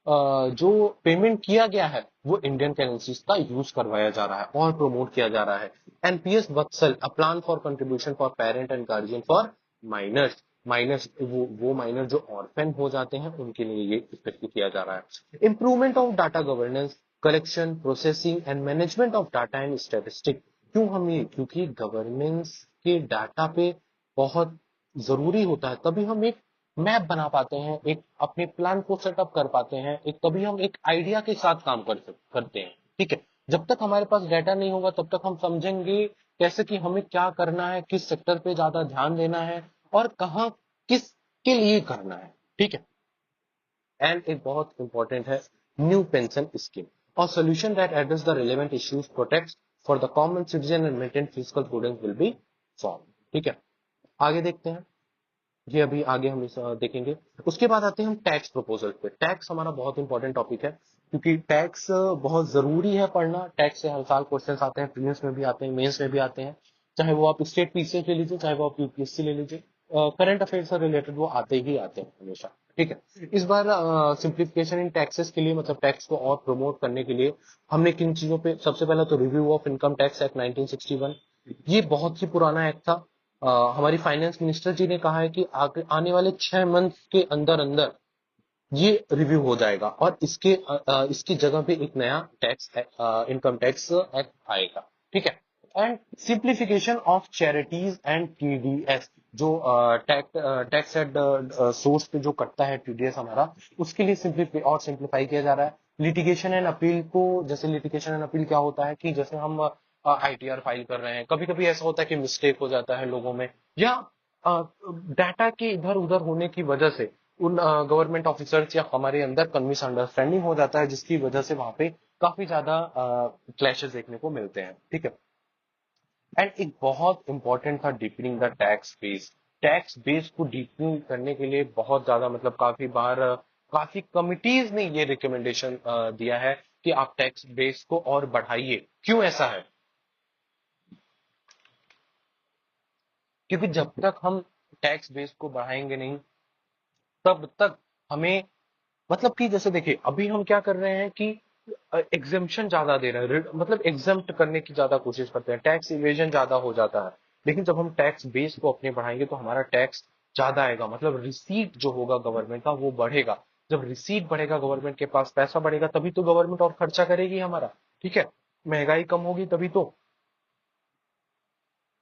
जो पेमेंट किया गया है वो इंडियन करेंसीज का यूज करवाया जा रहा है और प्रमोट किया जा रहा है। NPS Vatsal, a plan for contribution for parent and guardian for minors. Minors वो माइनर जो ऑर्फेन हो जाते हैं उनके लिए ये इफेक्टिव किया जा रहा है। Improvement of data governance, collection, processing and management of data and statistic. क्यों हम ये? क्योंकि गवर्नेंस के डाटा पे बहुत जरूरी होता है, तभी हम एक मैप बना पाते हैं, एक अपने प्लान को सेटअप कर पाते हैं, एक तभी हम एक आइडिया के साथ काम करते हैं। ठीक है। जब तक हमारे पास डाटा नहीं होगा तब तक हम समझेंगे कैसे कि हमें क्या करना है, किस सेक्टर पे ज्यादा ध्यान देना है और कहाँ किसके लिए करना है। ठीक है। एंड एक बहुत इंपॉर्टेंट है न्यू पेंशन स्कीम। और solution that address the relevant issues, protects for the common citizen and maintain fiscal prudence will be formed. ठीक है, आगे देखते हैं, ये अभी आगे हम देखेंगे। उसके बाद आते हैं हम टैक्स प्रपोजल पे। टैक्स हमारा बहुत इंपॉर्टेंट टॉपिक है, क्योंकि टैक्स बहुत जरूरी है पढ़ना। टैक्स से हर साल क्वेश्चंस आते हैं, प्रीलिम्स में भी आते हैं, मेंस में भी आते हैं, चाहे वो आप स्टेट पीसीएस ले लीजिए, चाहे वो आप यूपीएससी ले लीजिए, करंट अफेयर से रिलेटेड वो आते ही आते हैं हमेशा। ठीक है, इस बार सिंप्लीफिकेशन इन टैक्सेस के लिए, मतलब टैक्स को और प्रमोट करने के लिए हमने किन चीजों पे, सबसे पहला तो review of income tax act 1961। ये बहुत ही पुराना एक्ट था। हमारी फाइनेंस मिनिस्टर जी ने कहा है कि आने वाले 6 मंथ के अंदर अंदर ये रिव्यू हो जाएगा और इसकी जगह पे एक नया टैक्स, इनकम टैक्स एक्ट आएगा। ठीक है, and simplification of charities and TDS, जो टैक्स एट सोर्स पे जो कटता है टीडीएस हमारा, उसके लिए सिंप्लीफाई किया जा रहा है। लिटिगेशन एंड अपील को, जैसे लिटिगेशन एंड अपील क्या होता है कि जैसे हम आईटीआर फाइल कर रहे हैं, कभी कभी ऐसा होता है कि मिस्टेक हो जाता है लोगों में, या डाटा के इधर उधर होने की वजह से उन गवर्नमेंट ऑफिसर्स या हमारे अंदर मिसअंडरस्टैंडिंग हो जाता है, जिसकी वजह से वहां पे काफी ज्यादा क्लैशेस देखने को मिलते हैं। ठीक है, एंड एक बहुत इंपॉर्टेंट था deepening the tax base. Tax base को डीपनिंग करने के लिए बहुत ज्यादा, मतलब काफी बार काफी कमिटीज ने ये रिकमेंडेशन दिया है कि आप टैक्स बेस को और बढ़ाइए। क्यों ऐसा है? क्योंकि जब तक हम टैक्स बेस को बढ़ाएंगे नहीं, तब तक हमें, मतलब कि जैसे देखिए अभी हम क्या कर रहे हैं कि एग्जेम्पशन ज्यादा दे रहे हैं, मतलब एग्जेम्प्ट करने की ज्यादा कोशिश करते हैं, टैक्स इवेजन ज्यादा हो जाता है। लेकिन जब हम टैक्स बेस को अपने बढ़ाएंगे तो हमारा टैक्स ज्यादा आएगा, मतलब रिसीट जो होगा गवर्नमेंट का वो बढ़ेगा। जब रिसीट बढ़ेगा, गवर्नमेंट के पास पैसा बढ़ेगा, तभी तो गवर्नमेंट और खर्चा करेगी हमारा। ठीक है, महंगाई कम होगी तभी तो।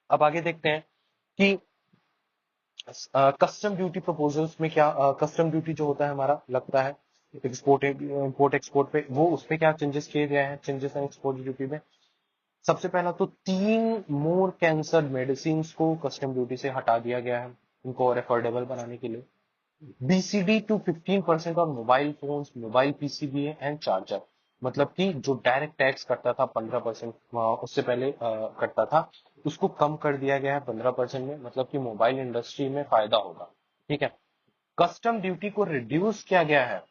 अब आगे देखते हैं कि कस्टम ड्यूटी प्रपोजल्स में क्या, कस्टम ड्यूटी जो होता है हमारा लगता है एक्सपोर्ट इंपोर्ट एक्सपोर्ट पे, वो उसपे क्या चेंजेस किए गए हैं, चेंजेस हैं एक्सपोर्ट ड्यूटी में। सबसे पहला तो 3 मोर कैंसर मेडिसिन को कस्टम ड्यूटी से हटा दिया गया है, इनको और अफोर्डेबल बनाने के लिए। BCD to 15% on mobile phones, mobile PCB and charger, मतलब कि जो डायरेक्ट टैक्स करता था 15%, उससे पहले करता था, उसको कम कर दिया गया है 15% में, मतलब कि मोबाइल इंडस्ट्री में फायदा होगा। ठीक है, कस्टम ड्यूटी को रिड्यूस किया गया है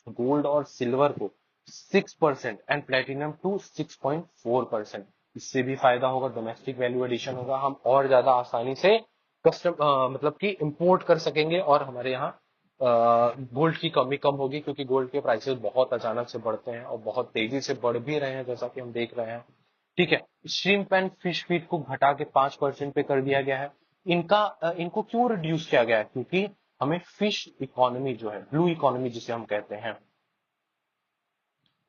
गोल्ड और सिल्वर को 6% एंड प्लेटिनम टू 6.4%। इससे भी फायदा होगा, डोमेस्टिक वैल्यू एडिशन होगा, हम और ज्यादा आसानी से कस्टम मतलब कि इंपोर्ट कर सकेंगे, और हमारे यहाँ गोल्ड की कमी कम होगी, क्योंकि गोल्ड के प्राइसेस बहुत अचानक से बढ़ते हैं और बहुत तेजी से बढ़ भी रहे हैं, जैसा कि हम देख रहे हैं। ठीक है, श्रिम्प एंड फिश फीड को घटा के 5% पे कर दिया गया है। इनको क्यों रिड्यूस किया गया है? क्योंकि हमें फिश इकोनॉमी जो है, ब्लू इकोनॉमी जिसे हम कहते हैं,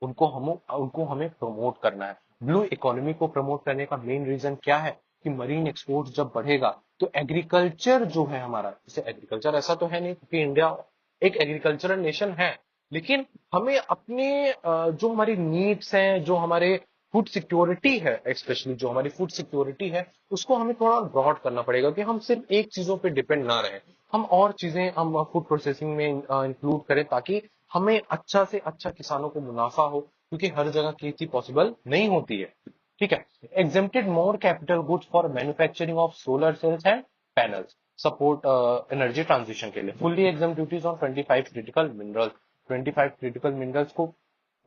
उनको हमें प्रमोट करना है। ब्लू इकोनॉमी को प्रमोट करने का मेन रीजन क्या है कि मरीन एक्सपोर्ट जब बढ़ेगा तो एग्रीकल्चर जो है हमारा, जैसे एग्रीकल्चर ऐसा तो है नहीं कि इंडिया एक एग्रीकल्चरल नेशन है, लेकिन हमें अपने जो हमारी नीड्स हैं, जो हमारे फूड सिक्योरिटी है, स्पेशली जो हमारी फूड सिक्योरिटी है, उसको हमें थोड़ा ब्रॉड करना पड़ेगा कि हम सिर्फ एक चीजों पे डिपेंड ना रहे, हम और चीजें हम फूड प्रोसेसिंग में इंक्लूड करें, ताकि हमें अच्छा से अच्छा किसानों को मुनाफा हो, क्योंकि हर जगह खेती पॉसिबल नहीं होती है। ठीक है, exempted more capital goods for manufacturing of solar cells and panels, support energy transition के लिए। Fully exempt duties on 25 critical minerals, 25 critical minerals को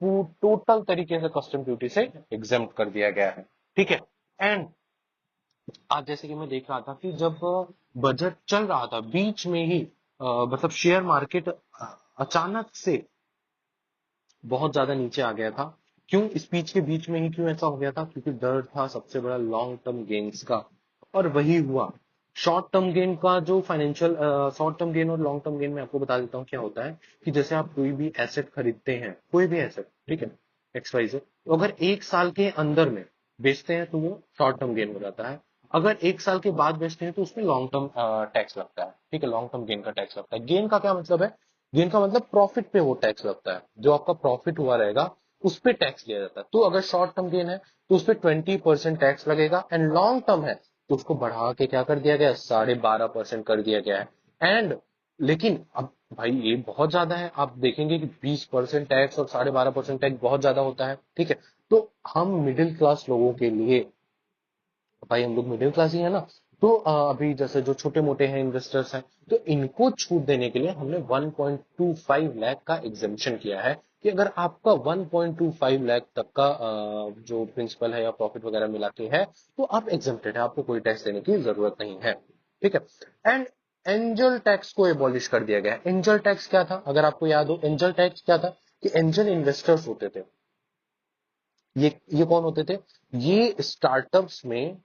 टोटल तरीके से कस्टम ड्यूटी से एग्जेम्प्ट कर दिया गया है। ठीक है, एंड आज जैसे कि मैं देख रहा था कि जब बजट चल रहा था, बीच में ही मतलब शेयर मार्केट अचानक से बहुत ज्यादा नीचे आ गया था। क्यों? स्पीच के बीच में ही क्यों ऐसा हो गया था? क्योंकि डर था सबसे बड़ा लॉन्ग टर्म गेन्स का, और वही हुआ। शॉर्ट टर्म गेन का जो फाइनेंशियल, शॉर्ट टर्म गेन और लॉन्ग टर्म गेन में आपको बता देता हूँ क्या होता है, कि जैसे आप कोई भी एसेट खरीदते हैं, कोई भी एसेट, ठीक है, एक्स वाई जेड, तो अगर 1 साल के अंदर में बेचते हैं तो वो शॉर्ट टर्म गेन हो जाता है। अगर 1 साल के बाद बेचते हैं तो उसमें लॉन्ग टर्म टैक्स लगता है। ठीक है, लॉन्ग टर्म गेन का टैक्स लगता है। गेन का क्या मतलब है? गेन का मतलब प्रॉफिट पे वो टैक्स लगता है, जो आपका प्रॉफिट हुआ रहेगा उस पे टैक्स लिया जाता है। तो अगर शॉर्ट टर्म गेन है तो उस पे 20% टैक्स लगेगा, एंड लॉन्ग टर्म है तो उसको बढ़ा के क्या कर दिया गया है? 12.5% कर दिया गया है। एंड लेकिन अब भाई ये बहुत ज्यादा है। आप देखेंगे कि 20% टैक्स और 12.5% टैक्स बहुत ज्यादा होता है, ठीक है। तो हम मिडिल क्लास लोगों के लिए, भाई हम लोग मिडिल क्लास ही है ना, तो अभी जैसे जो छोटे मोटे हैं इन्वेस्टर्स हैं, तो इनको छूट देने के लिए हमने 1.25 लाख का एग्जेम्पशन किया है कि अगर आपका 1.25 लाख तक का जो प्रिंसिपल है या प्रॉफिट वगैरह मिला के है, तो आप एग्जेम्प्टेड है, आपको कोई टैक्स देने की जरूरत नहीं है, ठीक है। एंड एंजल टैक्स को एबॉलिश कर दिया गया है। एंजल टैक्स क्या था, अगर आपको याद हो, एंजल टैक्स क्या था कि एंजल इन्वेस्टर्स होते थे, ये कौन होते थे, ये स्टार्टअप्स में,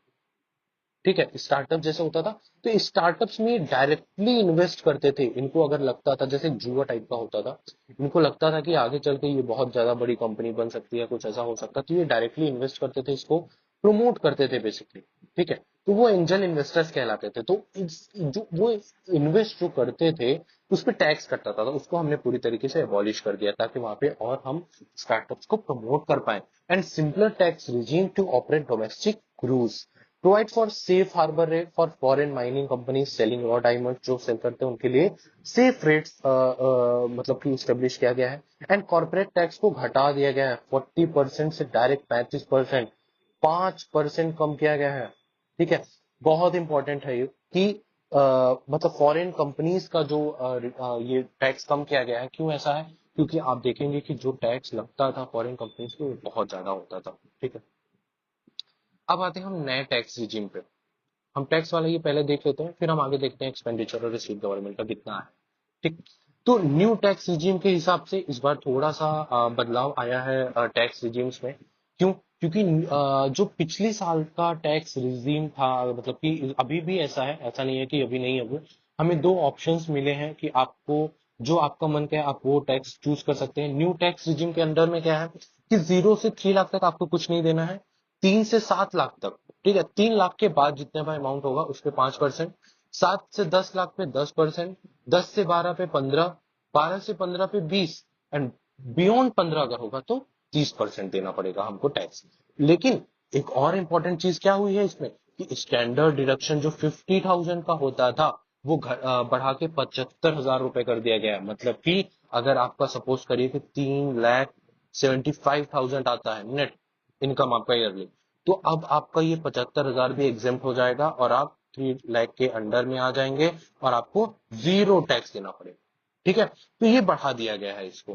ठीक है, स्टार्टअप जैसे होता था, तो स्टार्टअप्स में डायरेक्टली इन्वेस्ट करते थे। इनको अगर लगता था, जैसे जुआ टाइप का होता था, इनको लगता था कि आगे चल के ये बहुत ज्यादा बड़ी कंपनी बन सकती है, कुछ ऐसा हो सकता है, तो ये डायरेक्टली इन्वेस्ट करते थे, इसको प्रमोट करते थे बेसिकली, ठीक है। तो वो एंजल इन्वेस्टर्स कहलाते थे। तो जो वो इन्वेस्ट जो करते थे उस पर टैक्स कटता था, तो उसको हमने पूरी तरीके से एबॉलिश कर दिया ताकि वहां पे और हम स्टार्टअप्स को प्रमोट कर पाए। And simpler tax regime to operate domestic cruise, provide for safe harbour rate for foreign mining companies selling raw diamond, जो सेल करते हैं उनके लिए सेफ रेट्स मतलब कि स्टेब्लिश किया गया है। एंड कॉर्पोरेट टैक्स को घटा दिया गया है 40% से डायरेक्ट 35%, 5% कम किया गया है, ठीक है। बहुत इंपॉर्टेंट है ये कि मतलब फॉरेन कंपनीज का जो ये टैक्स कम किया गया है। क्यों ऐसा है, क्योंकि आप देखेंगे कि जो टैक्स लगता था फॉरेन कंपनीज को वो बहुत ज्यादा होता था, ठीक है। अब आते हैं हम नए टैक्स रिजीम पे। हम टैक्स वाला ये पहले देख लेते हैं, फिर हम आगे देखते हैं एक्सपेंडिचर और रिसीव गवर्नमेंट का कितना है, ठीक। तो न्यू टैक्स रिजीम के हिसाब से इस बार थोड़ा सा बदलाव आया है टैक्स रिजीम्स में। क्यों, क्योंकि जो पिछले साल का टैक्स रिजीम था, मतलब कि अभी भी ऐसा है, ऐसा नहीं है कि अभी नहीं है वो, हमें दो ऑप्शंस मिले हैं कि आपको जो आपका मन का है आप वो टैक्स चूज कर सकते हैं। न्यू टैक्स रिजीम के अंडर में क्या है कि 0 से 3 लाख तक आपको कुछ नहीं देना है, 3 से 7 लाख तक, ठीक है, 3 लाख के बाद जितने का अमाउंट होगा उस पर 5%, 7 से 10 लाख पे 10%, 10 से 12 पे 15, 12 से 15 पे 20, एंड बियॉन्ड 15 अगर होगा तो 30% देना पड़ेगा हमको टैक्स। लेकिन एक और इंपॉर्टेंट चीज क्या हुई है इसमें कि स्टैंडर्ड डिडक्शन जो 50,000 का होता था वो बढ़ा के 75,000 रुपए कर दिया गया है। मतलब कि अगर आपका सपोज करिए कि 3,75,000 आता है नेट इनकम आपका ईयरली, तो अब आपका ये 75,000 भी एग्जेम्प्ट हो जाएगा और आप 3 लाख के अंडर में आ जाएंगे और आपको 0 टैक्स देना पड़ेगा, ठीक है। तो ये बढ़ा दिया गया है इसको।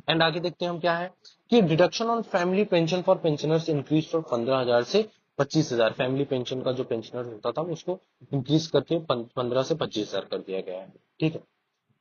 एंड आगे देखते हैं हम क्या है कि deduction on family pension for pensioners increase from 15,000 से 25,000। फैमिली पेंशन का जो पेंशनर होता था उसको इंक्रीज करके 15 से 25,000 कर दिया गया है, ठीक है।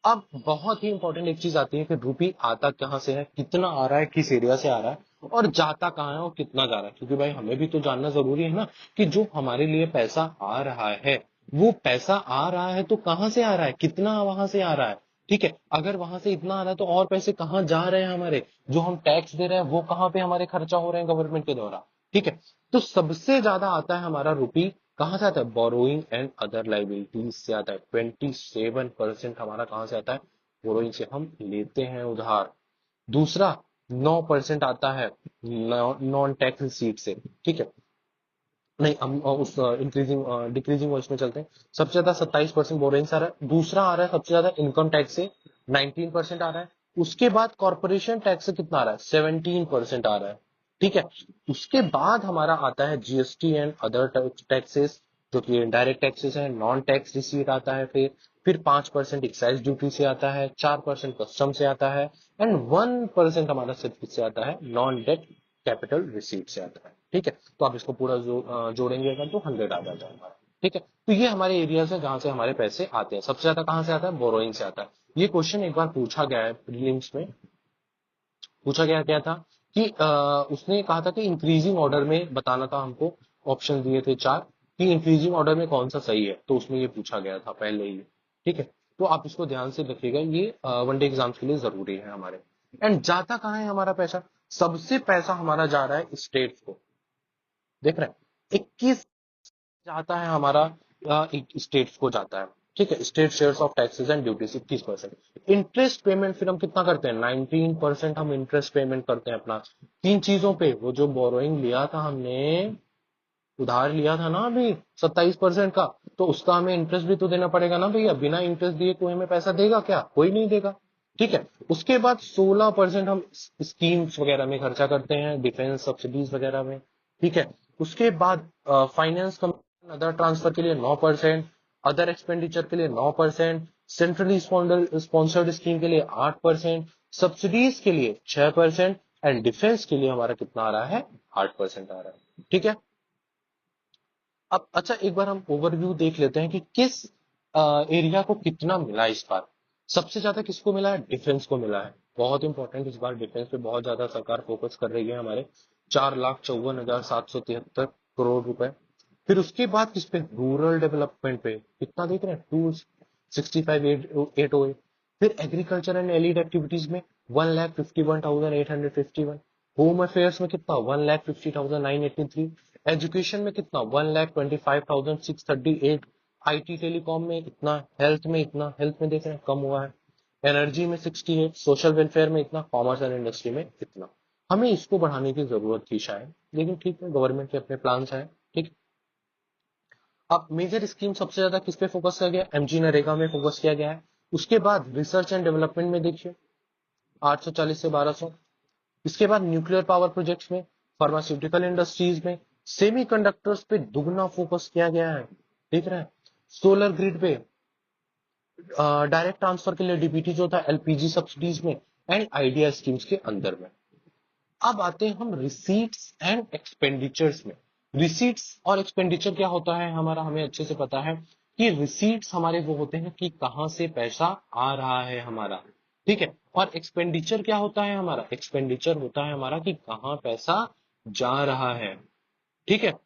अब बहुत ही इंपॉर्टेंट एक चीज आती है कि रुपी आता कहाँ से है, कितना आ रहा है, किस एरिया से आ रहा है और जाता कहाँ है और कितना जा रहा है। क्योंकि भाई हमें भी तो जानना जरूरी है ना कि जो हमारे लिए पैसा आ रहा है वो पैसा आ रहा है तो कहाँ से आ रहा है, कितना वहां से आ रहा है, ठीक है। अगर वहां से इतना आ रहा है तो और पैसे कहाँ जा रहे हैं हमारे, जो हम टैक्स दे रहे हैं वो कहाँ पे हमारे खर्चा हो रहे हैं गवर्नमेंट के द्वारा, ठीक है। तो सबसे ज्यादा आता है हमारा रुपी कहां से आता है, बोरोइंग एंड अदर लाइबिलिटीज से आता है। 27% हमारा कहां से आता है, बोरोइंग से, हम लेते हैं उधार। दूसरा 9% आता है नॉन टैक्स रिसीट से, ठीक है। नहीं, हम उस इंक्रीजिंग डिक्रीजिंग उसमें चलते हैं। सबसे ज्यादा 27% बोरोइंग से आ रहा है। दूसरा आ रहा है सबसे ज्यादा इनकम टैक्स से, 19% आ रहा है। उसके बाद कॉर्पोरेशन टैक्स से कितना आ रहा है, 17% आ रहा है, ठीक है। उसके बाद हमारा आता है जीएसटी एंड अदर टैक्सेस, जो कि डायरेक्ट टैक्सेस है। नॉन टैक्स रिसीट आता है, फिर 5% एक्साइज ड्यूटी से आता है, 4% कस्टम से आता है, एंड 1% हमारा सिर्फ इससे आता है, नॉन डेट कैपिटल रिसीट से आता है, ठीक है। तो आप इसको पूरा जोड़ेंगे अगर तो 100 आ जाता है हमारा, ठीक है। तो ये हमारे एरियाज है जहां से हमारे पैसे आते हैं। सबसे ज्यादा कहां से आता है, बोरोइंग से आता है। ये क्वेश्चन एक बार पूछा गया है प्रीलिम्स में, पूछा गया क्या था कि उसने कहा था कि इंक्रीजिंग ऑर्डर में बताना था हमको, ऑप्शन दिए थे 4 कि इंक्रीजिंग ऑर्डर में कौन सा सही है, तो उसमें ये पूछा गया था पहले ही, ठीक है। तो आप इसको ध्यान से रखिएगा, ये वनडे एग्जाम्स के लिए जरूरी है हमारे। एंड जाता कहाँ है हमारा पैसा, सबसे पैसा हमारा जा रहा है स्टेट को, देख रहे हैं 21 जाता है हमारा, स्टेट्स को जाता है, ठीक है। State shares of taxes and duties 21%। Interest payment फिर हम कितना करते हैं, 19% हम इंटरेस्ट पेमेंट करते हैं अपना, तीन चीजों पे, वो जो बोरोइंग लिया था हमने उधार लिया था ना अभी 27% का, तो उसका हमें इंटरेस्ट भी तो देना पड़ेगा ना भैया। बिना इंटरेस्ट दिए कोई हमें पैसा देगा क्या? कोई नहीं देगा। ठीक है। उसके बाद 16% हम स्कीम्स वगैरह में खर्चा करते हैं, डिफेंस सब्सिडीज वगैरह में। ठीक है। उसके बाद फाइनेंस कमीशन अदर ट्रांसफर के लिए 9%, अदर एक्सपेंडिचर के लिए 9%, सेंट्रली स्पॉन्सर्ड स्कीम के लिए 8%, सब्सिडीज के लिए 6% एंड डिफेंस के लिए हमारा कितना आ रहा है? 8% आ रहा है। ठीक है। अब अच्छा, एक बार हम ओवरव्यू देख लेते हैं कि किस एरिया को कितना मिला इस बार। सबसे ज्यादा किसको मिला है? डिफेंस को मिला है। बहुत इंपॉर्टेंट, इस बार डिफेंस पे बहुत ज्यादा सरकार फोकस कर रही है हमारे। 4,54,773 करोड़ रुपए। फिर उसके बाद किस पे? रूरल डेवलपमेंट पे कितना देख रहे हैं? 265,808। फिर एग्रीकल्चर एंड एलिड एक्टिविटीज में 1,51,851। होम अफेयर्स में कितना? 1,50,983। एजुकेशन में कितना? 1,25,638। आईटी टेलीकॉम में इतना, हेल्थ में इतना, हेल्थ में देख रहे हैं कम हुआ है। एनर्जी में 68, सोशल वेलफेयर में इतना, कॉमर्स एंड इंडस्ट्री में इतना। हमें इसको बढ़ाने की जरूरत थी शायद, लेकिन ठीक है, गवर्नमेंट के अपने प्लान्स हैं। ठीक। अब मेजर स्कीम सबसे ज्यादा किस पे फोकस किया गया? एमजी नरेगा में फोकस किया गया है। उसके बाद रिसर्च एंड डेवलपमेंट में देखिए 840 से 1200। इसके बाद न्यूक्लियर पावर प्रोजेक्ट्स में, फार्मास्यूटिकल इंडस्ट्रीज में, सेमीकंडक्टर्स पे दुगना फोकस किया गया है। देख रहे हैं? सोलर ग्रिड पे, डायरेक्ट ट्रांसफर के लिए डीबीटी जो था, एलपीजी सब्सिडीज में एंड आइडिया स्कीम्स के अंदर में। अब आते हैं हम रिसीट्स एंड एक्सपेंडिचर्स में। रिसीट्स और एक्सपेंडिचर क्या होता है हमारा, हमें अच्छे से पता है कि रिसीट्स हमारे वो होते हैं कि कहां से पैसा आ रहा है हमारा। ठीक है। और एक्सपेंडिचर क्या होता है हमारा? एक्सपेंडिचर होता है हमारा कि कहां पैसा जा रहा है। ठीक है।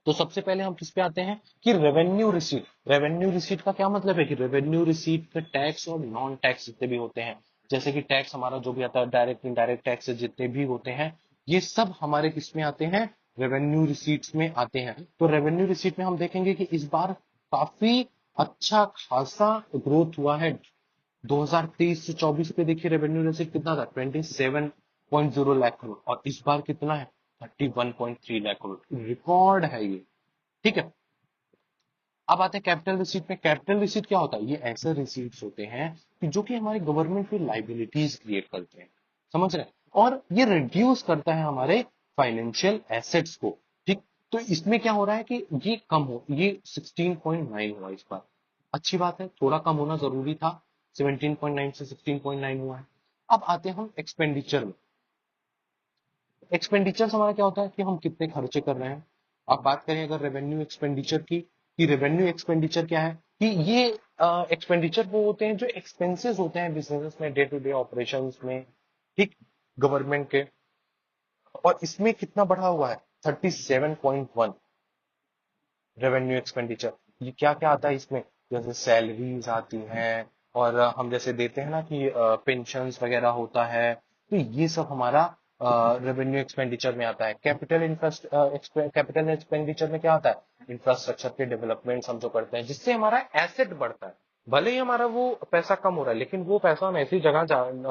तो सबसे पहले हम किस पे आते हैं कि रेवेन्यू रिसीट। रेवेन्यू रिसीट का क्या मतलब है कि रेवेन्यू रिसीट पे टैक्स और नॉन टैक्स जितने भी होते हैं, जैसे कि टैक्स हमारा जो भी आता है, डायरेक्ट इनडायरेक्ट टैक्स जितने भी होते हैं, ये सब हमारे किस में आते हैं? रेवेन्यू रिसीट्स में आते हैं। तो रेवेन्यू रिसीट में हम देखेंगे कि इस बार काफी अच्छा खासा ग्रोथ हुआ है। 2023 से 24 पे देखिए रेवेन्यू रिसीट कितना था? 27.0 लाख करोड़, और इस बार कितना है? 31.3 लाख करोड़। रिकॉर्ड है ये। ठीक है। अब आते हैं कैपिटल रिसीट में। कैपिटल रिसीट क्या होता है? ये ऐसे रिसीट्स होते हैं कि जो कि हमारे गवर्नमेंट की लाइबिलिटीज क्रिएट करते हैं। समझ रहे हैं? और ये रिड्यूस करता है हमारे फाइनेंशियल एसेट्स को। ठीक। तो इसमें क्या हो रहा है कि ये कम हो, ये 16.9 हुआ इस बार। अच्छी बात है, थोड़ा कम होना जरूरी था। 17.9 से 16.9 हुआ है। अब आते हैं हम एक्सपेंडिचर में। एक्सपेंडिचर हमारा क्या होता है कि हम कितने खर्चे कर रहे हैं। आप बात करें अगर रेवेन्यू एक्सपेंडिचर की, कि रेवेन्यू एक्सपेंडिचर क्या है, कि ये एक्सपेंडिचर वो होते हैं जो एक्सपेंसेस होते हैं बिजनेस में, डे टू डे ऑपरेशंस में। ठीक। गवर्नमेंट के। और इसमें कितना बढ़ा हुआ है? 37.1 रेवेन्यू एक्सपेंडिचर। ये क्या क्या आता है इसमें? जैसे सैलरीज आती हैं, और हम जैसे देते हैं ना कि पेंशन्स वगैरह होता है, तो ये सब हमारा रेवेन्यू एक्सपेंडिचर में आता है। कैपिटल एक्सपेंडिचर में क्या आता है? इंफ्रास्ट्रक्चर के डेवलपमेंट हम जो करते हैं, जिससे हमारा एसेट बढ़ता है। भले ही हमारा वो पैसा कम हो रहा है, लेकिन वो पैसा हम ऐसी जगह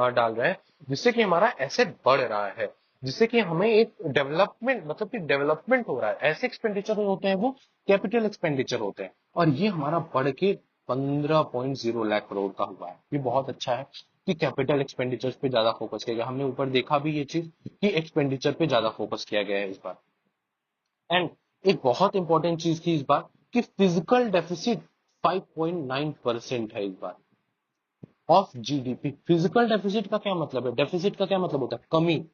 डाल रहे हैं जिससे कि हमारा एसेट बढ़ रहा है, जिससे कि हमें एक डेवलपमेंट, मतलब कि डेवलपमेंट हो रहा है। ऐसे एक्सपेंडिचर होते हैं वो कैपिटल एक्सपेंडिचर होते हैं। और ये हमारा बढ़ के 15.0 लाख करोड़ का हुआ है। ये बहुत अच्छा है कि कैपिटल एक्सपेंडिचर पे ज्यादा फोकस किया गया। हमने ऊपर देखा भी ये चीज कि एक्सपेंडिचर पे ज्यादा फोकस किया गया है इस बार। एंड एक बहुत इंपॉर्टेंट चीज थी इस बार कि फिजिकल डेफिसिट 5.9% है इस बार ऑफ जीडीपी। फिजिकल डेफिसिट का क्या मतलब है? डेफिसिट का क्या मतलब होता है? कमी।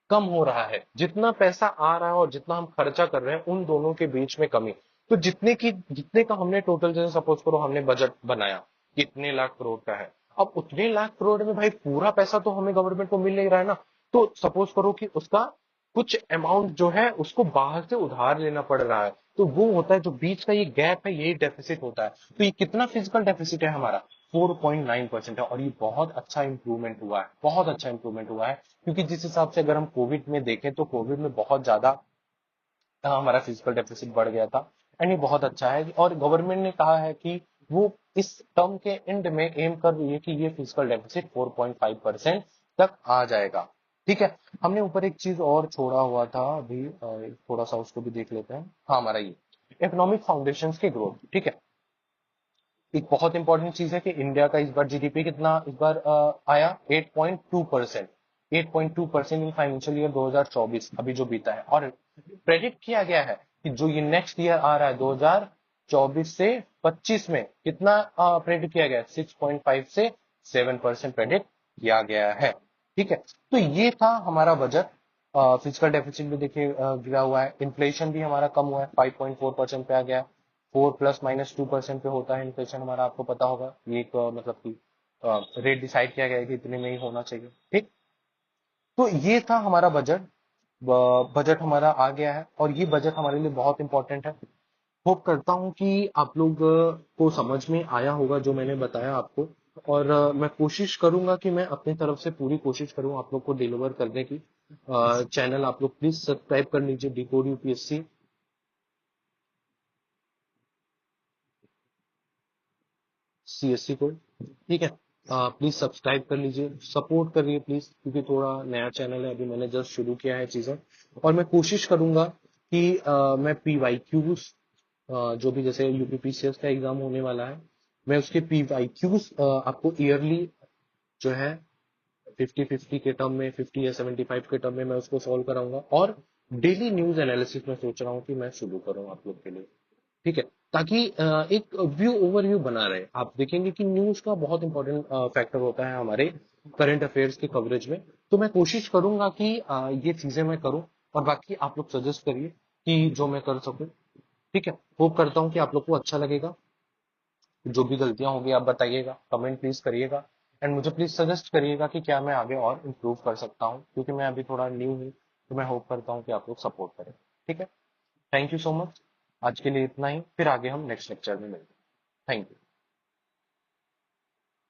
कम हो रहा है, जितना पैसा आ रहा है और जितना हम खर्चा कर रहे हैं उन दोनों के बीच में कमी। तो जितने का हमने टोटल, जैसे सपोज करो हमने बजट बनाया कितने लाख करोड़ का है, अब उतने लाख करोड़ में भाई पूरा पैसा तो हमें गवर्नमेंट को मिल नहीं रहा है ना। तो सपोज करो कि उसका कुछ अमाउंट जो है उसको बाहर से उधार लेना पड़ रहा है, तो वो होता है जो बीच का ये गैप है, यही डेफिसिट होता है। तो ये कितना फिजिकल डेफिसिट है हमारा? 4.9% है। और ये बहुत अच्छा इंप्रूवमेंट हुआ है, बहुत अच्छा इंप्रूवमेंट हुआ है। क्योंकि जिस हिसाब से अगर हम कोविड में देखें तो कोविड में बहुत ज्यादा हमारा फिजिकल डेफिसिट बढ़ गया था। एंड ये बहुत अच्छा है, और गवर्नमेंट ने कहा है कि वो इस टर्म के एंड में एम कर रही है कि ये फिजिकल डेफिसिट 4.5% तक आ जाएगा। ठीक है। हमने ऊपर एक चीज और छोड़ा हुआ था अभी, थोड़ा सा उसको भी देख लेते हैं। हाँ, हमारा ये इकोनॉमिक फाउंडेशंस की ग्रोथ। ठीक है, एक बहुत इंपॉर्टेंट चीज है कि इंडिया का इस बार जीडीपी कितना इस बार आया 8.2%। 8.2% इन फाइनेंशियल ईयर 2024 अभी जो बीता है, और प्रेडिक्ट किया गया है कि जो ये नेक्स्ट ईयर आ रहा है 2024 से 25 में कितना प्रेडिक्ट किया गया है, 6.5 से 7% प्रेडिक्ट किया गया है। ठीक है, तो ये था हमारा बजट। फिजिकल डेफिसिट भी देखिए गिरा हुआ है, इन्फ्लेशन भी हमारा कम हुआ है, 5.4% पे आ गया है। 4 ± 2% पे होता है इन्फ्लेशन हमारा, आपको पता होगा। ये एक मतलब कि रेट डिसाइड किया गया है कि इतने में ही होना चाहिए। ठीक, तो ये था हमारा बजट। बजट हमारा आ गया है और ये बजट हमारे लिए बहुत इंपॉर्टेंट है। होप करता हूँ कि आप लोग को समझ में आया होगा जो मैंने बताया आपको। और मैं कोशिश करूंगा कि मैं अपनी तरफ से पूरी कोशिश करूं आप लोग को डिलीवर करने की। चैनल आप लोग प्लीज सब्सक्राइब कर लीजिए, डिकोड यूपीएससी सीएससी को। ठीक है, प्लीज सब्सक्राइब कर लीजिए, सपोर्ट करिए प्लीज, क्योंकि थोड़ा नया चैनल है, अभी मैंने जस्ट शुरू किया है चीजें। और मैं कोशिश करूंगा कि मैं पीवाईक्यूज जो भी जैसे यूपीपीसीएस का एग्जाम होने वाला है, मैं उसके पीवाईक्यूज आपको ईयरली जो है 50-50 के टर्म में, 50 या 75 के टर्म में मैं उसको सॉल्व कराऊंगा। और डेली न्यूज एनालिसिस में सोच रहा हूँ कि मैं शुरू करूँ आप लोग के लिए। ठीक है, ताकि एक व्यू ओवरव्यू बना रहे। आप देखेंगे कि न्यूज का बहुत इंपॉर्टेंट फैक्टर होता है हमारे करंट अफेयर्स की कवरेज में। तो मैं कोशिश करूंगा कि ये चीजें मैं करूं, और बाकी आप लोग सजेस्ट करिए कि जो मैं कर सकूं। ठीक है, होप करता हूं कि आप लोग को अच्छा लगेगा। जो भी गलतियां होंगी आप बताइएगा, कमेंट प्लीज करिएगा। एंड मुझे प्लीज सजेस्ट करिएगा कि क्या मैं आगे और इम्प्रूव कर सकता हूँ, क्योंकि मैं अभी थोड़ा न्यू हूँ। तो मैं होप करता हूँ कि आप लोग सपोर्ट करें। ठीक है, थैंक यू सो मच। आज के लिए इतना ही, फिर आगे हम नेक्स्ट लेक्चर में मिलते हैं। Thank you.